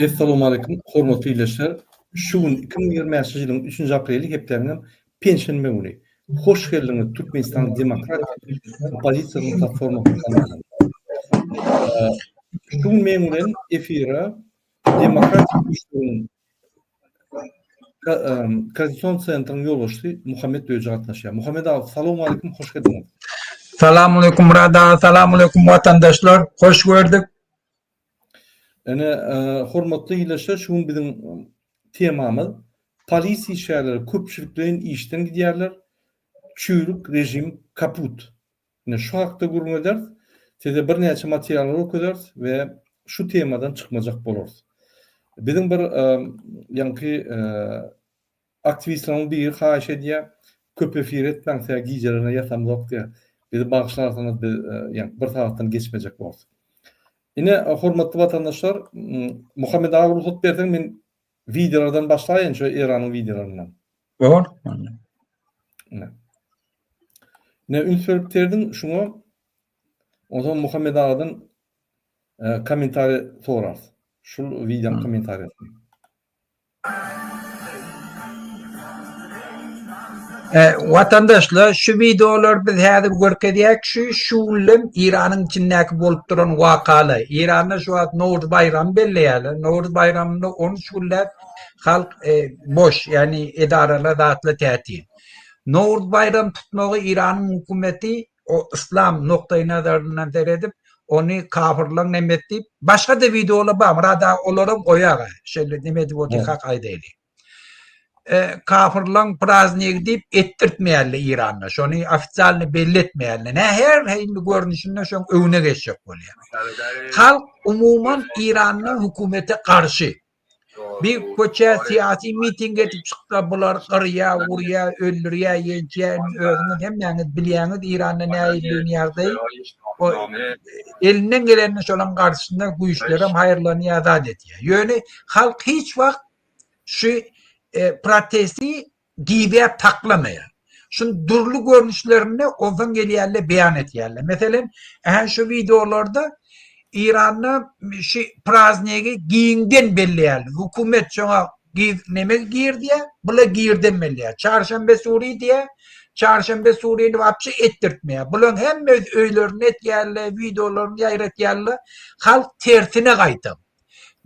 Assalamu alaikum, hormatly ilişler. Şu gün 2020 yılın 3. apreli heplerinin Perşembe günü. Hoş geldiniz Türkmenistan Demokratik Opozisiyanın platformu kanalına. Şu gün memnun efira Demokratik Güçlerin Koalisyon Center'ın yolbaşı Muhammed Döce katnaşıyor. Muhammed abi, selamun aleyküm, hoş geldiniz. Selamun Rada, selamun vatandaşlar, hoş gördük. Yani hormatly ilişler, şu gün bizim temamız polis işçileri köpçülüklerin işten gidiyorlar. Çürük rejim kaput. Yani şu hakta gurmeler size bir neçe materyaller okuduruz ve şu temadan çıkmayacak boluruz. Bizim bir yankı aktivistlerin bir xahiş ediyor. Köp efir etmem size giycelerine yatamız yok diye. Bizi bağışlarsanız yani bir taraftan geçmeyecek boluruz. Yine hormatly vatandaşlar, Muhammed ağa ruhsat bersen men videolardan başlayayım şu İran'ın videolarından. Doğru. Ne ünsörüklerden şuna o zaman Muhammed ağadan komentarı sorar. Şu videonun komentarı. Vatandaşlar, şu videolar biz hazır görkezdik, şulim İran'ın içindeki bolup duran vakalı. İran'da şu an Novruz bayramı belli. Novruz bayramında 13 günler halk boş, yani idareler dağıtılı tatil. Novruz bayram tutmağı İran'ın hükümeti o İslam noktayı nazarından seyredip onu kafirlik nemetip başka da videolar var. Rada olarak oyağa. Şöyle nemetip o dikkat kaydıydı. Kafirlan prazniye gidip ettirtmeyerli İran'la. Şunu ofisyalini belli etmeyerli. Ne her heyni görünüşünde şu önüne geçecek oluyor. Halk umuman İran'la hükümete karşı. Bir koça siyasi miting etip çıktı bunlar kırıya, vuruya, öldürüya, yençeye, özünü hem yani biliyeniz İran'la ne ayırlığını yardayı. O elinden gelenini şolan karşısında bu işlerim hayırlarını azat ediyor. Yani halk hiç vakit şu protesti giyip taklamaya. Şunun durlu görünüşlerini ondan geliyerle beyan etiyerler. Mesela şu videolarda İran'da şu prazniye giyinden belli yerler. Hükümet şuna neme giyir diye, bula giyirden belli yer. Çarşamba Suriye diye, Çarşamba Suriye'ni vapşı ettirtmeye. Bunun hem öylerini et yerler, videolarını yayret yerler, halk tersine kaydı.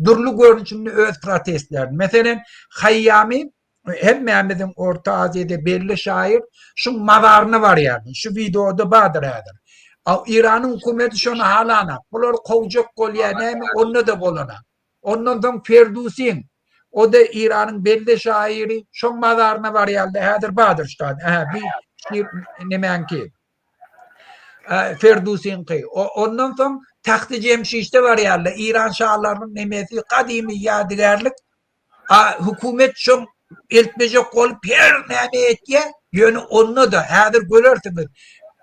Durlu görünüşünde öz protestler. Mesela Hayyami hem Mehmet'in Orta Asya'da belli şair şu mazarını var yani. Şu videoda vardır. İran'ın hükümeti şunu halana. Bunlar kovacak kol yani onu da bolana. Ondan sonra Ferdusin. O da İran'ın belli şairi. Şu mazarını var yani. Hadır Badır işte. Bir nemen ki. Ferdusin ki. Ondan sonra Taht-ı Cemşid'de var yani. İran şahlarının nemesi kadimi yadigarlık. Hükümet şu eltmece kol per neme etiye yönü onu da hadır görürsünüz.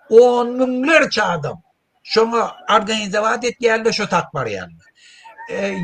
Onlarca adam şunu organizavat et yerle şu tak var yani.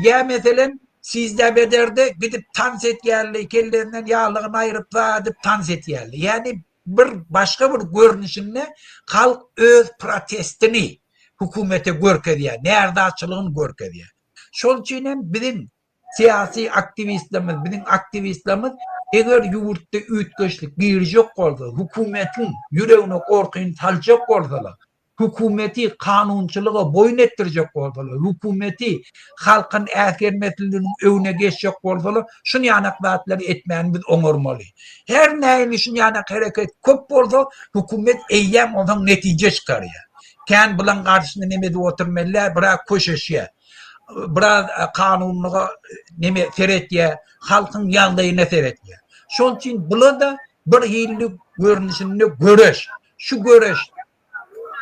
Ya mesela sizde bederde gidip dans et yerle kellerinden yağlığını ayırıp edip dans et yerle. Yani bir başka bir görünüşünde halk öz protestini hükümete görkediyor. Nerede açılığını görkediyor. Şol için bizim siyasi aktivistlerimiz, bizim aktivistlerimiz eğer yurtta ütköşlük girecek olsa, hükümetin yüreğine korkuyun salacak olsalar, hükümeti kanunçılığa boyun ettirecek olsalar, hükümeti halkın erkenmetliğinin önüne geçecek olsalar, şunu yanaklatları etmeyen biz onurmalı. Her neyin şunu yanak hareket köp olsa, hükümet eyyem ondan netice çıkarıyor. Kendi bulan karşısında nemedi oturmalılar, bırak koşuşuyor. Biraz kanunluğa neme feretiye, halkın yaldayına feretiye. Şol için bula da bir hillik görünüşünde görüş. Şu görüş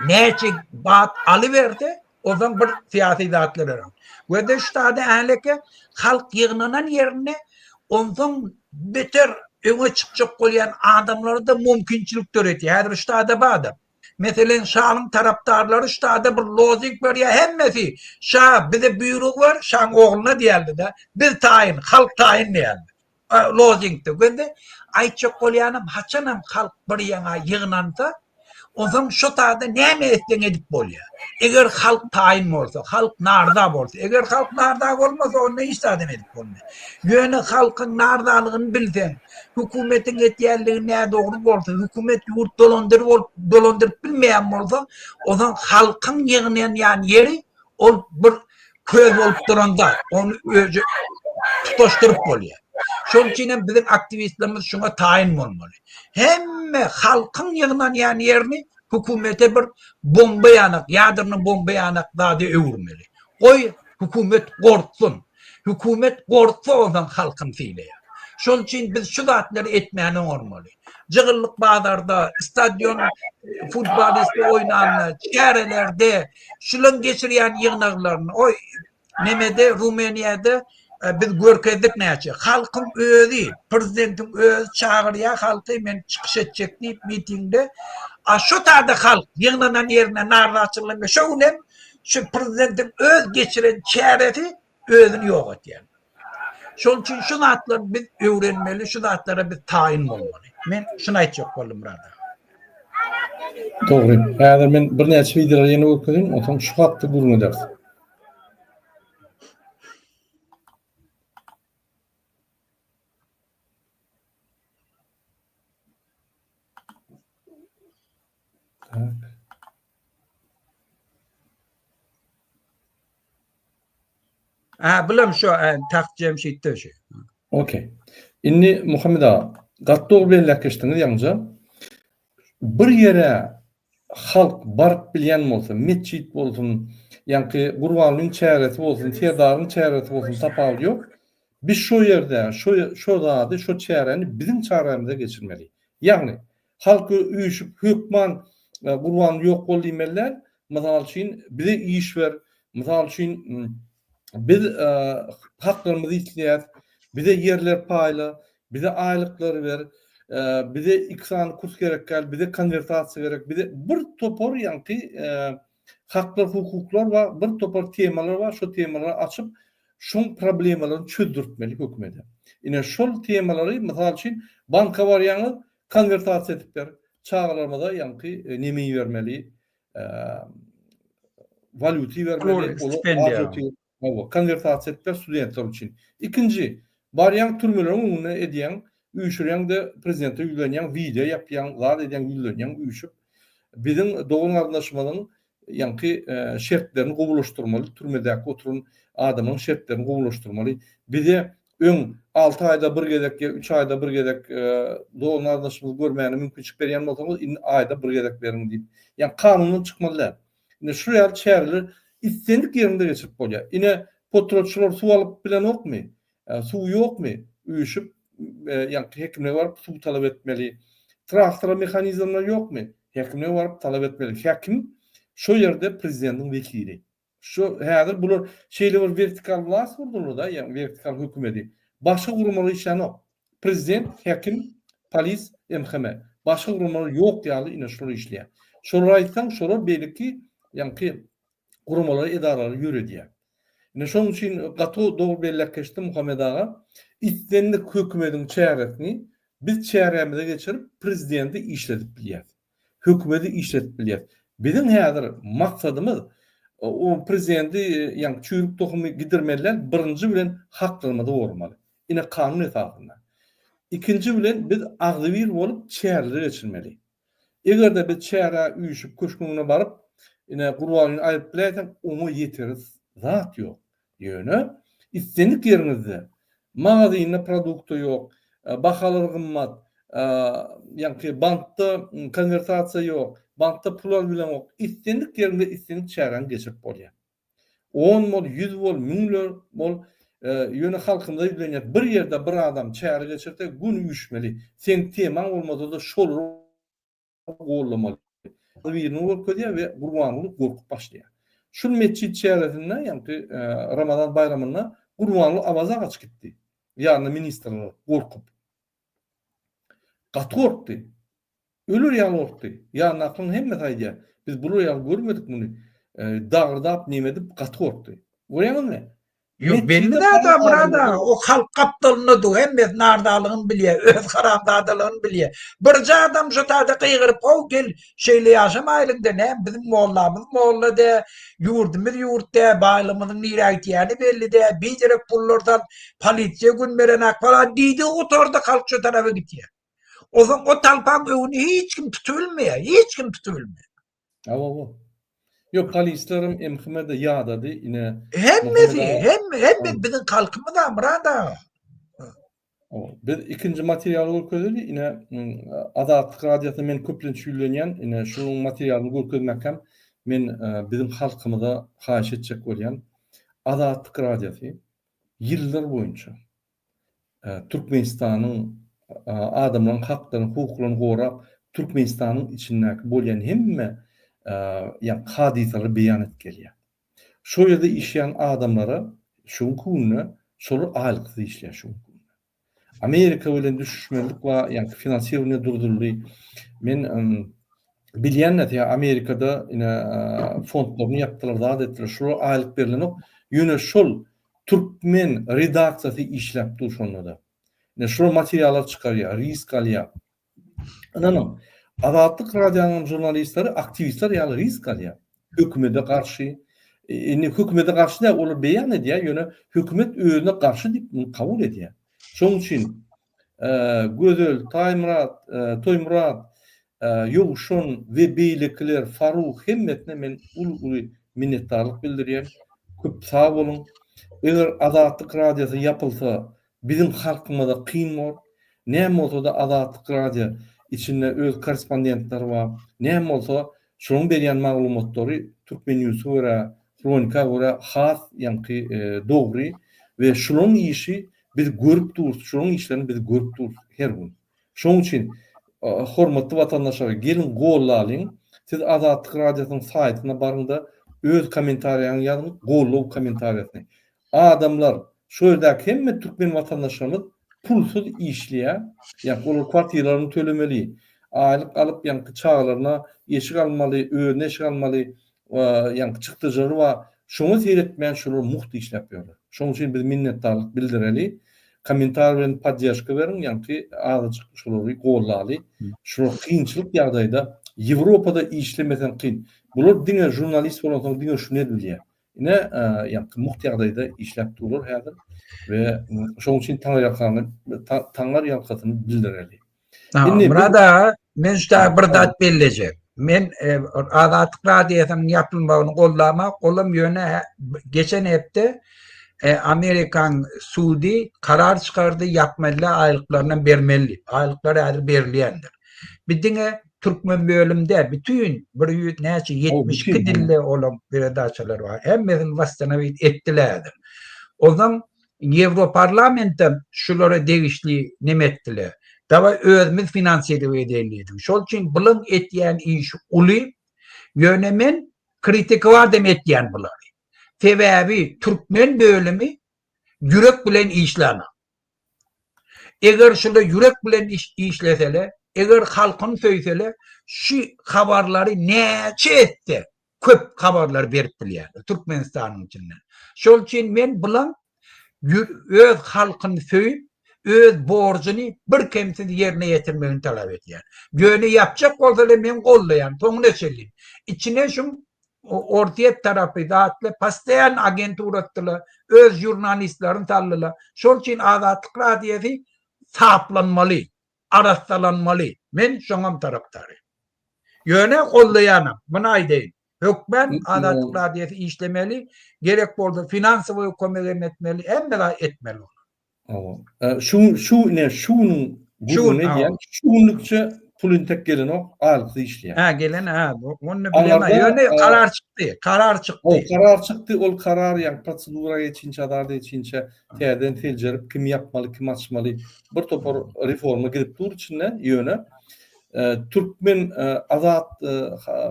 neyce bat alıverdi, o zaman bir siyasi zatlar var. Ve de şu tadı ahleke halk yığınanan yerine ondan beter öne çıkacak olayan adamları da mümkünçülük töretiyor. Her şu tadı bağdı. Mesela Şah'ın taraftarları şu tadı bir lozing var ya hemmesi. Şah bize buyruk var, Şah'ın oğluna diyelim de. Bir tayin, halk tayin diyelim. Lozing'de. Ben de ayçak olayanım haçanım halk bir yana yığınanta O zaman şu taada näme etden edip bolýar. Eger halk taýin bolsa, halk narda bolsa, eger halk narda bolmasa onu istem edip bolmaýar. Ýöne halkyň nardalygyny bilsen, hökümetiň etýärligi näde dogry bolsa, hökümet ýurt dolandyryp bilmeýän bolsa, o zaman halkyň ýygnayan ýani ýeri ol bir köz bolup duranda onu özü tutaşdırıp bolýar. Şol üçin bizim aktivistlerimiz şuna taýin bolmaly. Hemme halkyň ýygnan ýani ýerini hökümete bir bomba ýanak, ýadyrny bomba ýanak dady öwürmeli. Goý hökümet gorksun. Hökümet gorksa o zaman halkyn fiýleýär. Şol üçin biz şu zatlary etmäni olmaly. Jygyllyk bazarda, stadion futbolist oýnanlar, şäherlerde şulan geçirýän ýygnaklaryny, oy nemede Rumeniýada biz görkezdik näçe. Halkın özü, prezidentin özü çağırýar halky men çykyş etjek diýip mitingde. Şu taýda halk ýygnanan ýerine nardaçylyk şoňem şu prezidentin öz geçiren çäreti özüni ýok etýär. Şol üçin şu zatlary biz öwrenmeli, şu zatlara biz taýin bolmaly. Men şunu aýtjak boldum burada. Dogry. Häzir men bir näçe videolar ýene öküdüm, otaň şu hatda gurma ders. Bilim şu Taht Cemşit'te şu. Okey. Inni Muhammed ağa, gatdog belläkeşdiňiz ýalňa bir ýere halk baryp bilýän bolsa, mesjid bolsun, ýa-ni Gurbanuň çäresi bolsun, Tedaryň çäresi bolsun tapal ýok. Biz şu ýerde, şu zady, şu çäreni bizim çäremize geçirmeli. Ýagny halky üýüşüp hökman Gurban ýok bol diýmeler, mysal üçin bize iş ver, mysal üçin biz haklarymyzy isleýär, bize yerler paýla, bize aýlyklary ber, bize iksan kurs gerek gel, bize konvertasiýa gerek, bize bir topor ýa-ni haklar, hukuklar we bir topor temalar bar, şu temalary açyp şoň problemalaryny çözdürtmeli hökümete. Ine şol temalary mysal üçin banka barýany konvertasiýa edip ber, çağlarymyza ýa-ni nemeyi bermeli, valuty vermeli, konvertasiýa edip ber studentler üçin. İkinci, barýan türmeleriň öňüne edýän, üýşürýän-de prezidente ýüzlenýän, video ýapýan, zat edýän ýüzlenýän üýşüp biziň dogry anlaşmanyň ýa-ni şertlerini gowulaşdyrmaly, türmedäki oturan adamyň şertlerini gowulaşdyrmaly. Bize öň 6 aýda bir gezek, 3 aýda bir gezek dogry anlaşmany görmäni mümkinçilik berýän bolsaňyz, indi aýda bir gezek beriň diýip. Ýani kanuny çykmaly. Indi şu ýer çärler istendik ýerinde geçirip bolýar. Ine potroçylar suw alyp bilen okmy? Suw ýokmy? Üýşüp ýa-ni hekimle barıp suw talap etmeli. Traktora mehanizmler ýokmy? Hekimle barıp talap etmeli. Hekim şu ýerde prezidentiň vekili. Şu häzir bular şeýle bir vertikal wlas gurdular da, ýa-ni vertikal hökümeti. Başga gurumlar işlenok. Prezident, hekim, polis, MHM. Başga gurumlar ýok ýaly ine şolar işleýär. Şolar aýtsaň, şolar belki ýa-ni gurumlar edaralary ýöredýär. Ine şoň üçin gato dogry belläkeşdi Muhammed ağa. İstendik hökümetiň çäresini biz çäremize geçirip prezidenti işledip bilýär. Hökümeti işledip bilýär. Bizim häzir maksadymyz o prezidenti ýa-ni çüýrük tohumy gidirmeler birinji bilen haklarymyzy gormaly. Ine kanun esasynda. İkinci bilen biz agzybir bolup çärleri geçirmeli. Egerde biz çäre üýüşüp köşküne baryp ine Gurbanuň aýyp biläsen, onu ýeteriz zat ýok. Ýöne istendik ýerimizde magazyny produkty ýok, bahalar gymmat, ýa-ni bankda konvertasiýa ýok, bankda pullar bilen ok. İstendik ýerinde istendik çäreni geçirip bolýar. 10 mol, 100 mol, 1000 mol ýöne halkymda ýüzlenýär. Bir ýerde bir adam çäre geçirse gün üýüşmeli. Sen teman bolmasa da şol gollamaly. Birini gorkadýar we Gurbanyny gorkup başlaýar. Şu mesjid çäresinde ýa-ni Ramazan bayramyna Gurbanyny awaza gaç gitdi. Ýa-ni ministrler gorkup. Gaty gorkdy. Ölür ýaly gorkdy. Ýa-ni akylyň hemme taýdýar. Biz bular ýaly görmedik muny. Dagırdap nemedip gaty gorkdy. Görýäňizmi? Yok belli de adam burada o halk kaptalını du hem de nardalığını biliyor, öz karamdadalığını biliyor. Bir adam şu tadı kıygırıp o gel şeyle yaşamaylın de ne bizim moğollamız de yurdumuz yurtta bağlamının nire ihtiyacı belli de bir direk pullardan polisiye gün verenek falan diydi oturdu halk şu tarafa gidiyor. O zaman o talpan önü hiç kim tutulmuyor, hiç kim tutulmuyor. Ava. Yok polislerim emhimede yağdadı yine Hem bizim kalkımı da burada. bir ikinci materyal görkezdi yine Adalet Radyosu men köplen süýlenýän yine şunun materialyny görkezmekam men bizim halkymyza haýyş etjek bolýan Adalet Radyosu ýyllar boýunça Türkmenistanyň adamlaryň haklaryny, hukuklaryny gorak Türkmenistanyň içindäki bolýan hemme ýa hadisalar beýan etgelýär. Şo ýerde işleýän adamlara şoň kunna şolar aýlykly işleýär şoň. Amerika bilen düşüşmelik we ýa finansiýerine durduruldy. Men bilýän näte Amerikada ine fondlaryny ýapdylar da etdiler. Şolar aýlyk berilen ýöne şol türkmen redaksiyasy işläp durşonda. Ne şol materiallar çykarýar, risk alýar. Anam Adaletlik radiosynyň jurnalistleri, aktivistler ýaly risk alýar. Hökümete karşı hökümete karşı da olar beýan edýär, ýöne hökümet özüne karşı diýip kabul edýär. Şoň üçin Gözel, Toýmurat, Ýogşun we beýlekler Faruk hemmetine men uly minnetdarlyk bildirýär. Köp sag bolun. Eger Adaletlik radiosu ýapylsa, bizim halkymyza kyn bol. Näme bolsa da Adaletlik radio içinde öz korrespondentler var. Näme bolsa şonuň berýän maglumatlary Türkmen ýüzü we Kronika we has ýanky dogry we şonuň işi biz görüp durýar, şonuň işlerini biz görüp durýar her gün. Şoň üçin hormatly watandaşlar gelin gollalyň. Siz Adaletlik radiosynyň saýtyna barynda öz kommentariýaňyzy ýazyň, gollaw kommentariýasyny. Adamlar şu ýerdäki hemme türkmen watandaşlarymyz pulsuz işleýär. Ýa olar kwartiralarını tölemeli. Aýlyk alyp ýanky çağlaryna eşik almaly, öňe eşik almaly, ýanky çykdyjary we şoňa seyretmeýän şolar muhty işläp ýörler. Şoň üçin biz minnetdarlyk bildireli. Komentar bilen podдержка berin, ýanky azyjyk şolary gollaly. Şu kynçylyk ýagdaýda Ýewropada işlemesen kyn. Bular diňe jurnalist bolan soň diňe şunu edilýär. Ine ýanky muhty ýagdaýda işläp durur häzir we şoň üçin taňlar ýalkasyny bildireli. Burada men şuta bir dat belleje. Men Adaletlik radiosynyň ýapylmagyny gollamak, olam ýöne geçen hepde Amerikan Suudi karar çıkardı yapmalı aylıklarından bermeli. Aylıkları ayrı berilýändir. Bidiňe Türkmen bölümde bütün bir näçe 72 dilde olan beredaçalar var. Hemmesini wastana etdiler. O zaman Ýewroparlamentem şulara degişli nemetdiler. Daba özümüz finansiýeli edilýärdi. Şol üçin bilen etýän iş uly ýönemen kritiki var dem etýän bular. Sebebi Türkmen bölümü yürek bilen işlana. Eger şunda yürek bilen işleseler, eger halkın söýseler, şu habarları näçe etdi. Köp habarlar berip bilýär Türkmenistanyň içinden. Şol üçin men bilen öz halkyn söýüp, öz borcuny bir kemsiz ýerine ýetirmegini talap etýär. Ýöne ýapjak bolsalar men gollaýan, toňuna çelin. İçine şu ortaya tarafı dağıtlı, pasteyan agentur ettiler, öz jurnalistlerin tallılar. Şol için Adaletlik radyosu saplanmalı, arastalanmalı. Men şoňam tarapdary. Ýöne gollaýanam, buna aýdyn. Hökmen Adaletlik radyosu işlemeli, gerek bolsa finansiýa kömek etmeli, hemme etmeli. Şunlukça pulun tek gelen o aýlykly işleýär. Ha gelen onu bilemem. Ýöne karar çıktı. Karar çıktı. Ol karar ýa prosedura geçinçe adarda geçinçe täzeden teljerip kim yapmaly, kim açmaly bir topar reforma gidip dur içinde ýöne Türkmen azat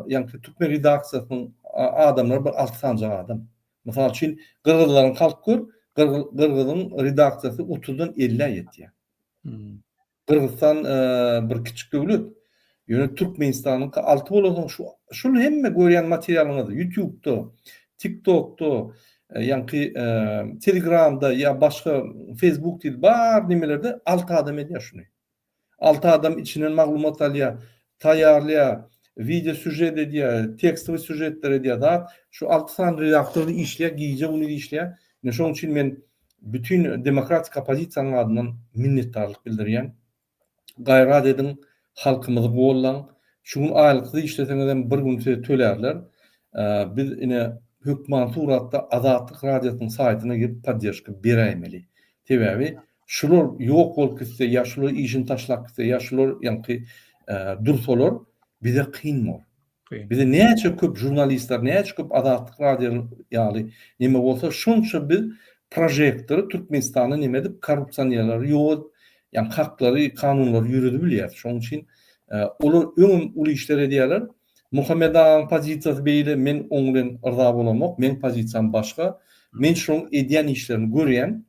ýa Türkmen redaksiýasynyň adamlar bir alt sanjak adam. Mysal üçin Gırgyzlaryň halk gör, Gırgyzyň redaksiýasy 30-dan 50 ýetýär. Kırgızstan bir küçük döwlet. Ýöne Türkmenistanyň 6 bolan şol hemme görýän materialyňyzy YouTube'da, TikTok'da, Yankı Telegram'da ya başka Facebook değil bar nimelerde 6 adam ediyor şunu. 6 adam içinden maglumat alıyor, tayarlıyor, video süjet ediyor, tekstli süjetler ediyor da şu 6 tane redaktörü işliyor, giyece bunu işliyor. Ne şunun için ben bütün demokratik opozisiyanın adından minnettarlık bildiriyen, gayret edin, halkımızı gollan, şunun aylıklı işletenlerden bir gün tölerler. Biz yine hükümet suratda Azatlık Radyosu'nun saytına girip podдержка beremeli. Tebebi şular yok ol kiste, ya şular işin taşlak kiste, ya şular yankı dursolar bize kıyınmor. Bize neçe köp jurnalistler, neçe köp Azatlık Radyo ýaly nime bolsa şunça biz projektleri Türkmenistan'ı nime edip korrupsiýaları ýol, yani hakları, kanunları yürüdü bilýär. Şoň üçin olar öňüm uly işler edýärler. Muhammed Ağa'nın pozisiyası beýle men oňdan ırza bolamok, men pozisiýam başga. Men şoň edýän işlerini görýän,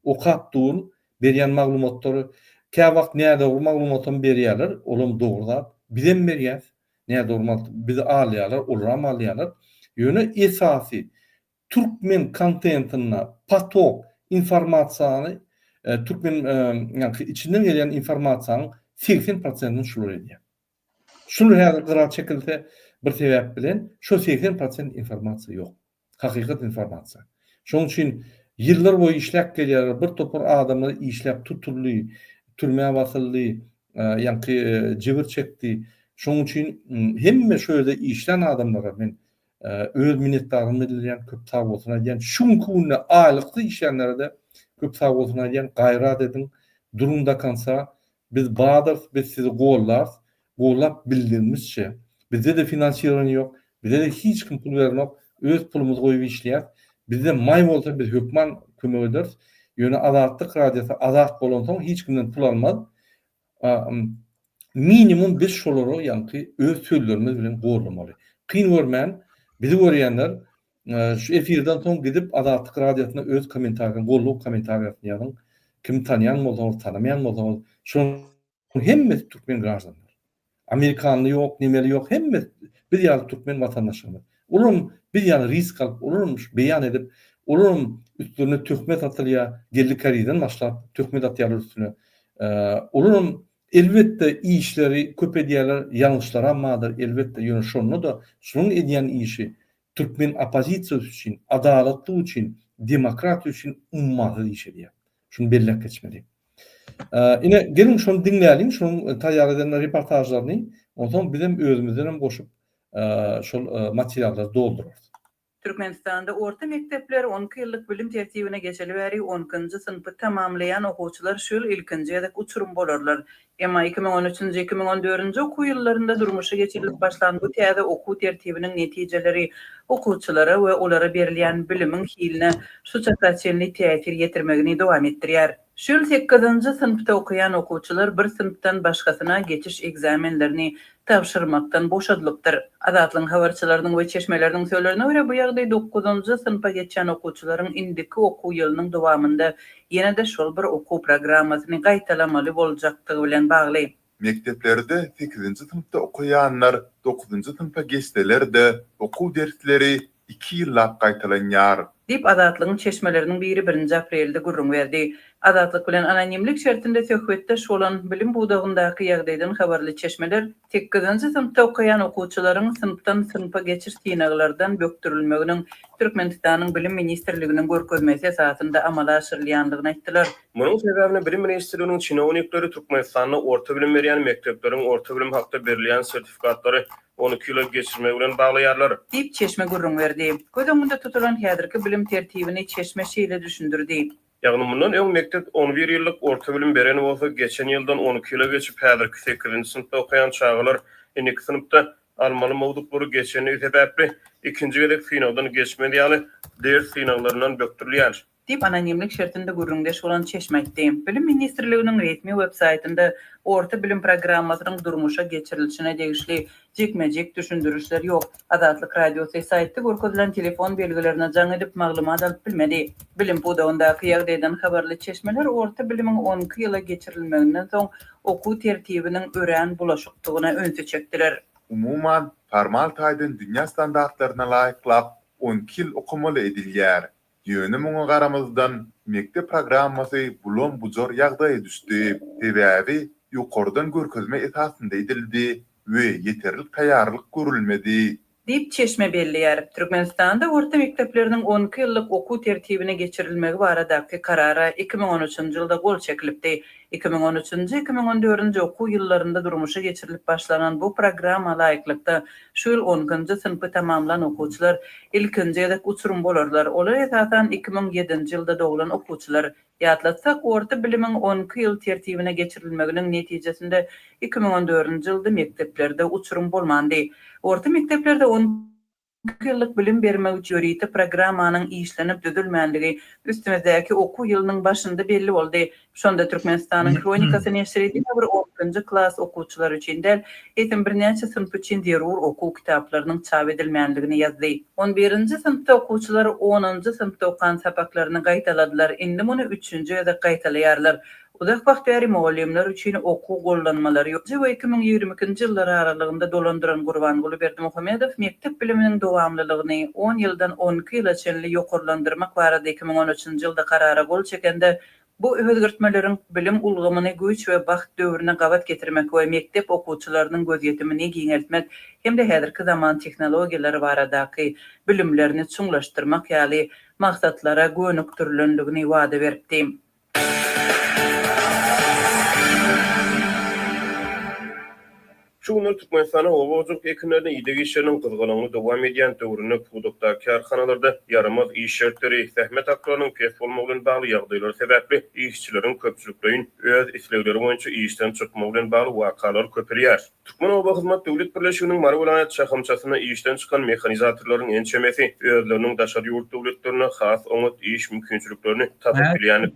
okatdyň, berýän maglumatlary, käwagt näde o maglumatyny berýärler, olam dogry bilen berýär. Näde durmat bizi alýarlar, olar alýarlar. Ýöne esasy Türkmen kontentyna patok informasiýany Türkmen yani içinden gelen informasiýanyň 80%'ni şular edýär. Şunu her qırar çekilse bir sebep bilen şu 80% informasiýa ýok. Hakykat informasiýa. Şoň üçin ýyllar boýu işläp gelýär, bir topar adamlar işläp tutuldy, türmäge basyldy, ýa-ni jebir çekdi. Şoň üçin hemme şöyle işlen adamlara men öz minnetdarlygymy bildirýän, köp sag bolsun diýen, şunkuny aýlykly işlenlere de köp sag bolsun diýen gaýrat edin. Durumda kansa biz badyr, biz sizi gollar. Gollap bildiğimizçe bizde de finansiýerler yok, bizde de hiç kim pul bermek, öz pulumuzy goýup işleýär. Bizde may bolsa biz hökman kömek ederiz. Ýöne Azatlyk Radiosu azat bolan soň hiç kimden pul almaz. Minimum biz şolary ýa-ni öz sözlerimiz bilen gollamaly. Kyn görmän, bizi görýänler şu efirden soň gidip Azatlyk Radiosyna öz kommentariýaryny, golluk kommentariýaryny ýazyn. Kim tanýan bolsa, tanamayan bolsa, şoň hemme türkmen garşanlar. Amerikanlı yok, nimeli yok. Hem bir ýaly Türkmen vatandaşymyz. Olum bir ýaly risk alyp, olurmuş beýan edip, olum üstüne töhmet atylýar, geldi kariden başlap töhmet atýarlar üstüne. Olum elbetde iyi işleri köp edýärler, ýalňyşlar ammadyr, elbetde ýöne şonu da şonuň edýän işi Türkmen opozisiýasy üçin, adalatly üçin, demokrat üçin ummaly iş edýär. Şunu bellek geçmeli. Yine gelin şunu dinleyelim, şunu taýýar eden reportajlaryny, ondan bizim özümizden goşup şol materiallar doldururuz. Türkmenistan'da orta mektepler 12 ýyllyk bilim tertibine geçeli bäri 10-njy sınıfy tamamlayan okuwçylar şol ilkinji ýa-da uçurum bolarlar. Emma 2013-2014-nji okuw ýyllarynda durmuşa geçirilip başlan bu täze okuw tertibiniň netijeleri okuwçylara we olara berilýän bilimiň hiline şu çatdaçyny täsir ýetirmegini dowam etdirýär. Şol 8-njy sınıfda okuyan okuwçylar bir sınıfdan başgasyna geçiş egzamenlerini tapşyrmakdan boşadylypdyr. Azatlyň habarçylarynyň we çeşmeleriniň söýlerine görä bu ýagdaý 9-njy sınıfa geçen okuwçylaryň indiki okuw ýylynyň dowamında ýene-de şol bir okuw programmasyny gaýtalamaly boljakdygy bilen bagly. Mekteplerde 8-nji sınıfda okuyanlar 9-njy sınıfa geçseler-de okuw dersleri 2 ýyllap gaýtalanýar. Dip Azatlygyň çeşmeleriniň biri 1 aprelde gurrun berdi. Azatlyk bilen anonimlik şertinde söhbetde şolan bilim budagyndaky ýagdaýdan habarly çeşmeler 8-nji sınıfda okuyan okuwçylaryň sınıftan sınıfa geçiş synaglardan bökdürilmeginiň Türkmenistanyň bilim ministrliginiň görkezmesi esasında amala aşyrylýandygyny aýtdylar. Munyň sebäbine bilim ministrliginiň çynownikleri Türkmenistanyň orta bilim berýän mektepleriň orta bilim hakda berilýän sertifikatlary 12 ýyl geçirmek bilen baglaýarlar. Dip çeşme gurrun berdi. Göz öňünde tutulan häzirki bilim tertibini çeşme şeýle düşündirdi. Ýagny mundan öň mektep 11 ýyllyk orta bilim bereni bolsa geçen ýyldan 12 ýyla geçip häzirki 8-nji sınıfda okuyan çağlar indiki sınıfda almaly mowduklary geçeni sebäpli ikinji gedek synawdan geçmedi ýaly ders synawlaryndan bökdirilýär. Dip anonimlik şertinde gurrundeş olan çeşme aýtdy. Bilim ministrliginiň resmi websaytynda orta bilim programmasynyň durmuşa geçirilişine degişli jekmejek düşündürüşler ýok. Azatlyk Radiosu saýtda görkezilen telefon belgilerine jaň edip maglumat alyp bilmedi. Bilim budagyndaky ýagdaýdan habarly çeşmeler orta bilimiň 12 ýyla geçirilmeginden soň okuw tertibiniň örän bulaşykdygyna öňe çekdiler. Umuman formal taýdan dünýä standartlaryna laýyklap 12 ýyl okumaly edilýär. Ýöne muňa garamazdan mektep programmasy bulon bujor ýagdaýa düşdi. Sebäbi ýokardan görkezme esasında edildi we yeterli taýýarlyk görülmedi. Dip Çeşme belliýär. Türkmenistanda orta mektepleriniň 12 ýyllyk okuw tertibine geçirilmegi baradaky karara 2013-nji ýylda gol çekilipdi. 2013-2014-nji okuw ýyllarynda durmuşa geçirilip başlanan bu programma laýyklykda şu ýyl 10-njy synpy tamamlan okuwçylar ilkinji ýa-da uçurum bolarlar. Olar esasan 2007-nji ýylda doglan okuwçylar. Ýatlatsak, orta bilimiň 12 ýyl tertibine geçirilmeginiň netijesinde 2014-nji ýylda mekteplerde uçurum bolmandy. Orta mekteplerde 12 ýyllyk bilim bermek jörýeti programmanyň işlenip düzülmänligi üstümizdäki okuw ýylynyň başynda belli boldy. Şonda Türkmenistanyň kronikasy näşridi bir 10-njy klass okuwçylary üçin däl etim bir näçe sınıf üçin derur okuw kitaplarynyň çap edilmänligini ýazdy. 11-nji sınıfda okuwçylar 10-njy sınıfda okan sapaklaryny gaýtaladylar. Indi muny 3-nji ýa-da gaýtalaýarlar. Udak wagt bäri muallimler üçin okuw gollanmalary ýok. We 2022-nji ýyllar aralygynda dolandyran Gurbanguly Berdimuhammedow mektep biliminiň dowamlylygyny 10 ýyldan 12 ýyla çenli ýokarlandyrmak barada 2013-nji ýylda karara gol çekende bu özgürtmeleriň bilim ulgamyny güýç we baht döwrüne gabat getirmek we mektep okuwçylarynyň gözýetimini giňeltmek hemde häzirki zaman tehnologiýalary baradaky bilimlerini çuňlaşdyrmak ýaly maksatlara gönükdirilendigini wada berdi. Şu günler Türkmenistana howajylyk ekinlerine ýygy işleriniň gyzgynlygyny dowam edýän döwrüne produkda karhanalarda yaramaz iş şertleri, zähmet haklarynyň pes bolmagy bilen bagly ýagdaýlar sebäpli işçileriň köpçülikleýin öz islegleri boýunça işden çykmagy bilen bagly wakalar köpelýär. Türkmen Oba Hyzmat Döwlet Birleşiginiň Mara vilayat şahamçasyna işden çykan mehanizatorlaryň ençemesi özleriniň daşary ýurt döwletlerine has oňat iş mümkinçiliklerini tapyp bilýän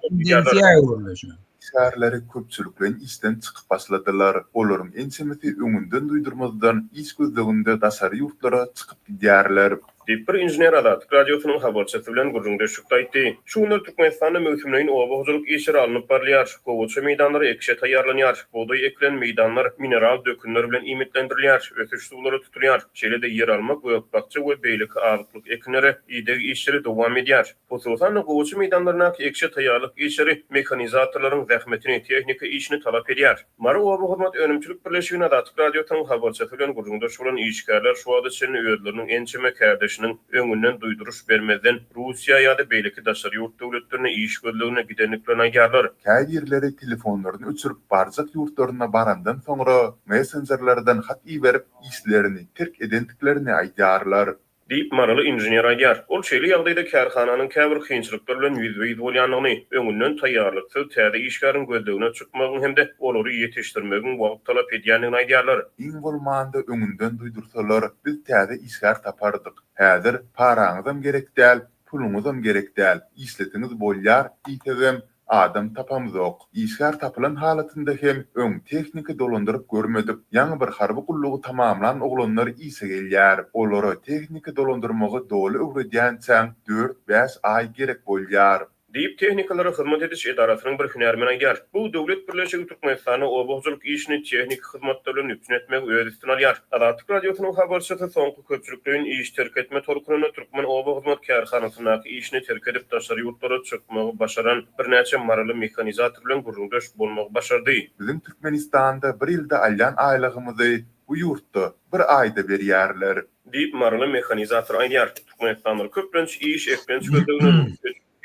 şäherleri köpçüliklerin işten çykyp başladylar. Olaryň ençemesi öňünden duýdurmazdan iş gözleginde daşary ýurtlara çykyp gidýärler. Bir injiner Adatlyk radiosynyň habarçysy bilen gurrundaşlyk aýtdy. Şu günler Türkmenistanda mövsümleýin obagyjylyk işleri alınıp barýar. Gowçy meýdanlary ekşe taýýarlanýar. Boğday eklen meýdanlar mineral dökünler bilen imitlendirilýär. Ötüş suwlary tutulýar. Şeýle-de ýer almak we bakça we beýlik azatlyk ekinleri ýygy işleri dowam edýär. Hususan gowçy meýdanlaryna ekşe taýýarlyk işleri mehanizatorlaryň zähmetini, tehnika işini talap edýär. Mara Oba Hyzmat Önümçilik Birleşiginiň Adatlyk radiosynyň habarçysy bilen gurrundaşlyk bolan işgärler şu wagtda çenli özleriniň ençeme kärdeşiniň öňünden duýduruş bermezden Russiýa ýa-da beýleki daşary ýurt döwletlerine iş gözlegine gidenliklerini aýýarlar. Käý ýerleri telefonlaryny öçürüp barjak ýurtlaryna barandan soňra messengerlerden hat iýerip işlerini terk edendiklerini aýdýarlar. Diýip maraly injiner aýdýar. Ol şeýle ýagdaýda karhananyň käbir kynçylyklar bilen ýüzbeýiz bolýanlygyny, öňünden taýýarlyksyz täze işgäriň gözlegine çykmagyny hemde olary ýetişdirmegin wagt talap edýändigini aýdýarlar. Iň bolmanda öňünden duýdursalar, biz täze işgär tapardyk. Häzir paraňyzam gerek däl, puluňyzam gerek däl. İşletiniz bolýar, diýsem adam tapamyzok. İşgär tapılan halatynda hem öň tehnika dolandyryp görmedik. Ýa-ni bir harby gullugy tamamlan oglanlar ise gelýär. Olara tehnika dolandyrmagy doly öwredýänçä 4-5 aý gerek bolýar. Diýip tehnikalara hyzmat ediş edarasynyň bir hünärmeni aýdýar. Bu döwlet birleşigi Türkmenistana obagyjylyk işini tehnik hyzmatlar bilen üpsün etmek öz üstüne alýar. Adatlyk radiosynyň habarçysy soňky köpçüliklerin iş terk etme torkunyny Türkmen Oba Hyzmat karhanasynyň işini terk edip daşary ýurtlara çykmagy başaran bir näçe maraly mehanizator bilen gurrundaş bolmagy başardy. Bizim Türkmenistanda bir ýylda alýan aýlygymyzy bu ýurtda bir aýda berýärler. Diýip maraly mehanizator aýdýar. Türkmenistanda köplenç iş eklenç gözlegine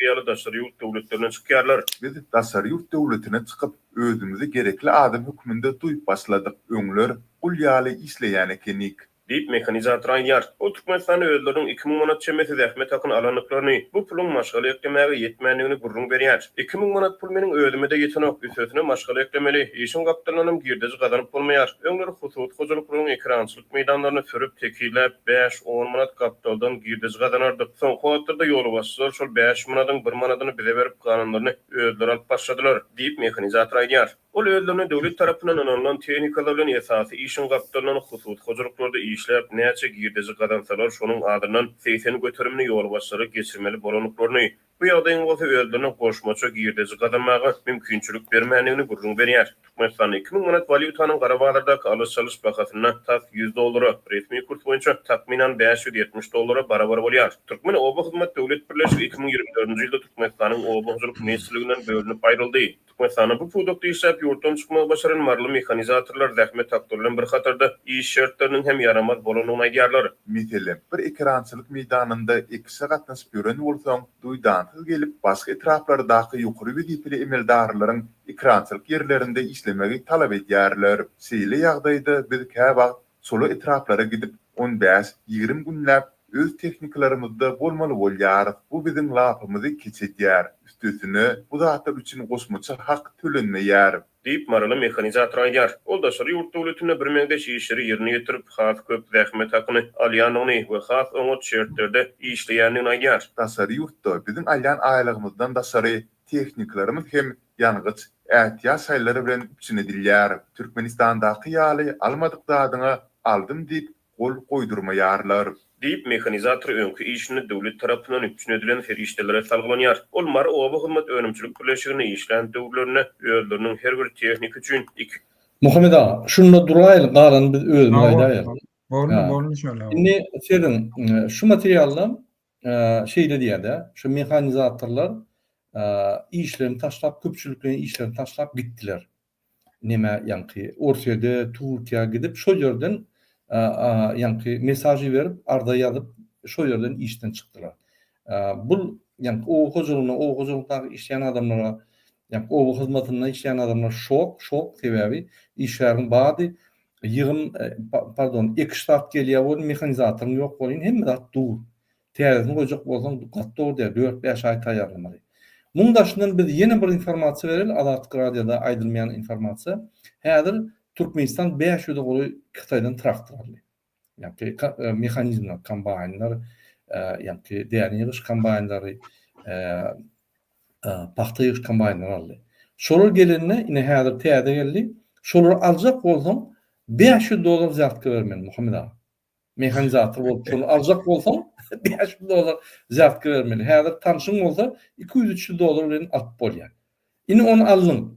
ýaly daşary ýurt döwletlerine çykýarlar. Biz daşary ýurt döwletine çykyp özümizi gerekli adam hükmünde duýup başladyk. Öňler gul ýaly işleýän ekenik. Diýip mehanizator aýdýar. O Türkmenistana özleriniň 2000 manat çemesi zähmet hakyn alanyklaryny bu pulun maşgaly eklemäge ýetmänligini gurrun berýär. 2000 manat pul meniň özüme de ýetenok, üstüne maşgaly eklemeli. Işin gapdalanym girdiji gazanyp bolmaýar. Öňler hususat hojalyklaryň ekrançylyk meýdanlaryny sürüp tekilep 5-10 manat gapdaldan girdiji gazanardyk. Soňky wagtlarda ýoly başçylar şol 5 manatyň 1 manatyny bize berip gananlaryny özleri alyp başladylar. Diýip mehanizator aýdýar. Ol özlerine döwlet tarapyndan analan tehnikalar bilen esasy işin gapdalynan husus hojuluklarda işläp näçe girdizi gadamsalar şonuň adynan 80 göterimli ýol başlary geçirmeli bolanlyklaryny bu ýagdaýyň bolsa özlerine goşmaça girdizi gadamaga mümkinçilik bermänligini gurrun berýär. Türkmenistan 2000 manat valyutanyň Garabagdardaky alys-salys bahasyna tas $100 resmi kurs boýunça takminan $570 barabar bolýar. Türkmen Oba Hyzmat Döwlet Birleşigi 2024-nji ýylda Türkmenistanyň oba hojuluk ministrliginden bölünip aýryldy. Türkmenistan'ın bu produktu işlep yurtdan çıkmağa başaran marly mekanizatorlar zähmet takdirlen bir hatarda iş şertlerinin hem yaramaz bolanyny aýdýarlar. Meselem bir ekrançylyk meýdanynda 2 sagat nasyp ýören bolsaň, duýdansyz gelip başga etraplardaky ýokary wezipeli emeldarlaryň ekrançylyk ýerlerinde işlemegi talap edýärler. Şeýle ýagdaýda biz käbag solu etraplara gidip 15-20 günläp öz teknikalarymyzda bolmaly bolýar. Bu bizim lapymyzy keçedýär. Üstüne bu zatlar üçin goşmaça hak tölenmeýär. Diýip marly mekanizator aýdýar. Ol da şary ýurt döwletine bir meňde işleri ýerine ýetirip has köp zähmet hakyny alýanyny we has oňa şertlerde işleýänini aýdýar. Daşary ýurtda bizim alýan aýlygymyzdan daşary teknikalarymyz hem ýangyç ähtiýat saýlary bilen üçinedilýär. Türkmenistandaky ýaly almadyk dadyňa aldym diýip gol goýdurmaýarlar. Diýip mekanizator öňkü işini döwlet tarapyndan üçinedilen ferişdelere salglanýar. Ol mar Oba Hyzmat Önümçilik Birleşigine işlän döwletlerine özleriniň her bir tehnik üçin Muhammed ağa, şunda duraýyl galan biz özümiz aýdaýar. Bolny şöyle. Şimdi senin şu materiallar şeyle diýär-de, şu mekanizatorlar işlerini taşlap, köpçüliklerini işlerini taşlap gittiler. Neme ýanky Orsiýede, Türkiýe gidip şo ýerden ýanky mesajy berip, arda ýazyp, şo ýerden işden çykdylar. Bu ýanky o hojulukda işleýän adamlara, ýanky o hyzmatynda işleýän adamlar şok sebäbi işleriň bady iki ştat gelýär, bol mekanizatoryň ýok bolýan, hemme zat dur. Täzesini goýjak bolsaň gat dur diýär, 4-5 aý taýýarlamaly. Mundaşyndan biz ýene bir informasiýa bereli, Azatlyk radioda aýdylmaýan informasiýa. Häzir Türkmenistan 500 goly Kytaýdan traktor aldy. Ýani mehanizmler, kombaynlar, ýani därini ýygyş kombaynlary, paxta ýygyş kombaynlary aldy. Şolar gelenine ine häzir täze geldi. Şolar aljak bolsaň $500 zähtka bermeli Muhammed ağa. Mekanizator bolup şonu aljak bolsaň $500 zähtka bermeli. Häzir tanşyň bolsa $200-300 bilen alyp bolýar. Ine onu aldyň.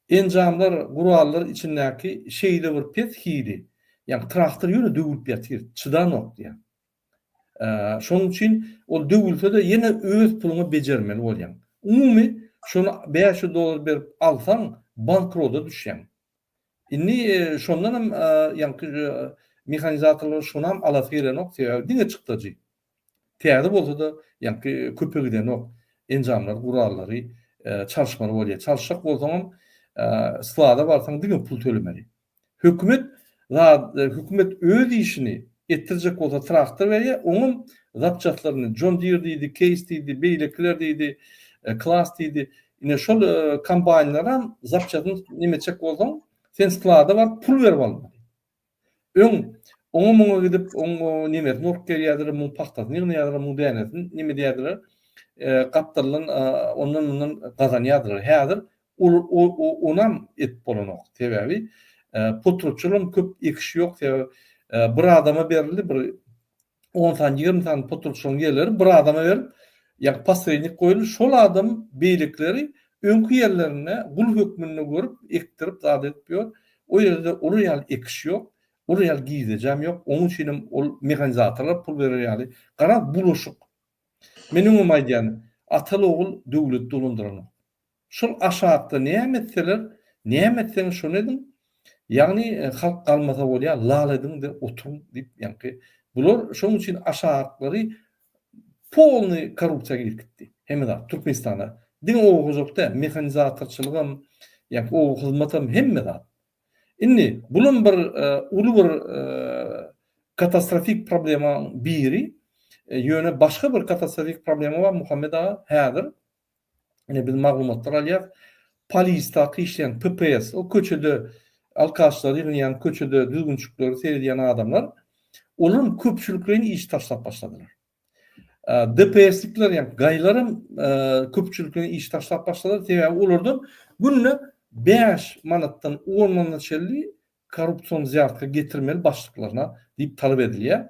Enjamlar, gurallar içindäki şeýle bir pet hili. Ýani traktor ýöne döwülip ýatyr, çydanok diýär. Şonuň üçin ol döwülse de ýene öz puluny bejermeli bolýan. Umumy şonu $500 berip alsaň bankrota düşýän. Inni şondan hem ýani mekanizatorlar şonam alasyrenok sebäbi diňe çykdyjy. Täze bolsa da ýani köpegidenok enjamlar, gurallary çalışmaly bolýar. Çalışak bolsaň slada barsaň diňe pul tölemeli. Hökümet öz işini ettirjek bolsa traktor berýär, onuň zapçatlaryny John Deere diýdi, Case diýdi, beýlekler diýdi, Class diýdi. Ine şol kombaynlara zapçatyny nimeçek bolsaň, sen slada bar pul berip almaly. Oňa gidip oňa nimet nok gelýärdir, muň paxtasyny ýygnaýardyr, muň dänesini nime diýärdir? Gapdarylan ondan gazanýardyr. Häzir onam et bolanok sebäbi potrutçulum köp ekişi ýok sebäbi bir adama berildi, bir 10 tan 20 tan potrutçulum gelir, bir adama berip ýa pasrenik goýulur, şol adam beýlikleri öňkü ýerlerine gul hökmünde görüp ektirip zat edip ýör. O ýerde ulu ýaly ekişi ýok, ulu ýaly giýdejam ýok. Onuň üçin ol mekanizatorlar pul berýärli. Gara buluşuk. Meniň aýdýan ataly ogul döwlet dolunduran. Şol aşağıda nämetseň şonu edin. Ýagny halk galmasa bolýar, lal edin de oturun diýip ýani bular şoň üçin aşağıklary polny korrupsiýaga gitdi. Hemme Türkmenistanda diň oguzlukda mekanizatorçylygym, ýani o hyzmatym hemme zat. Inni bulun bir uly bir katastrofik problema biri ýöne başga bir katastrofik problema bar Muhammed ağa. Häzir ine biz maglumatlar alýar. Polisdaky işleýän PPS, o köçede alkaçlar ýygnaýan köçede düzgünçükleri seredýän adamlar olaryň köpçüliklerini iş taşlap başladylar. DPS'likler ýani gaýlarym köpçüliklerini iş taşlap başladylar. Sebäbi olardan günne 5 manatdan 10 manat şerli korrupsiyon ziyaretka getirmeli başlıklarına deyip talep ediliyor.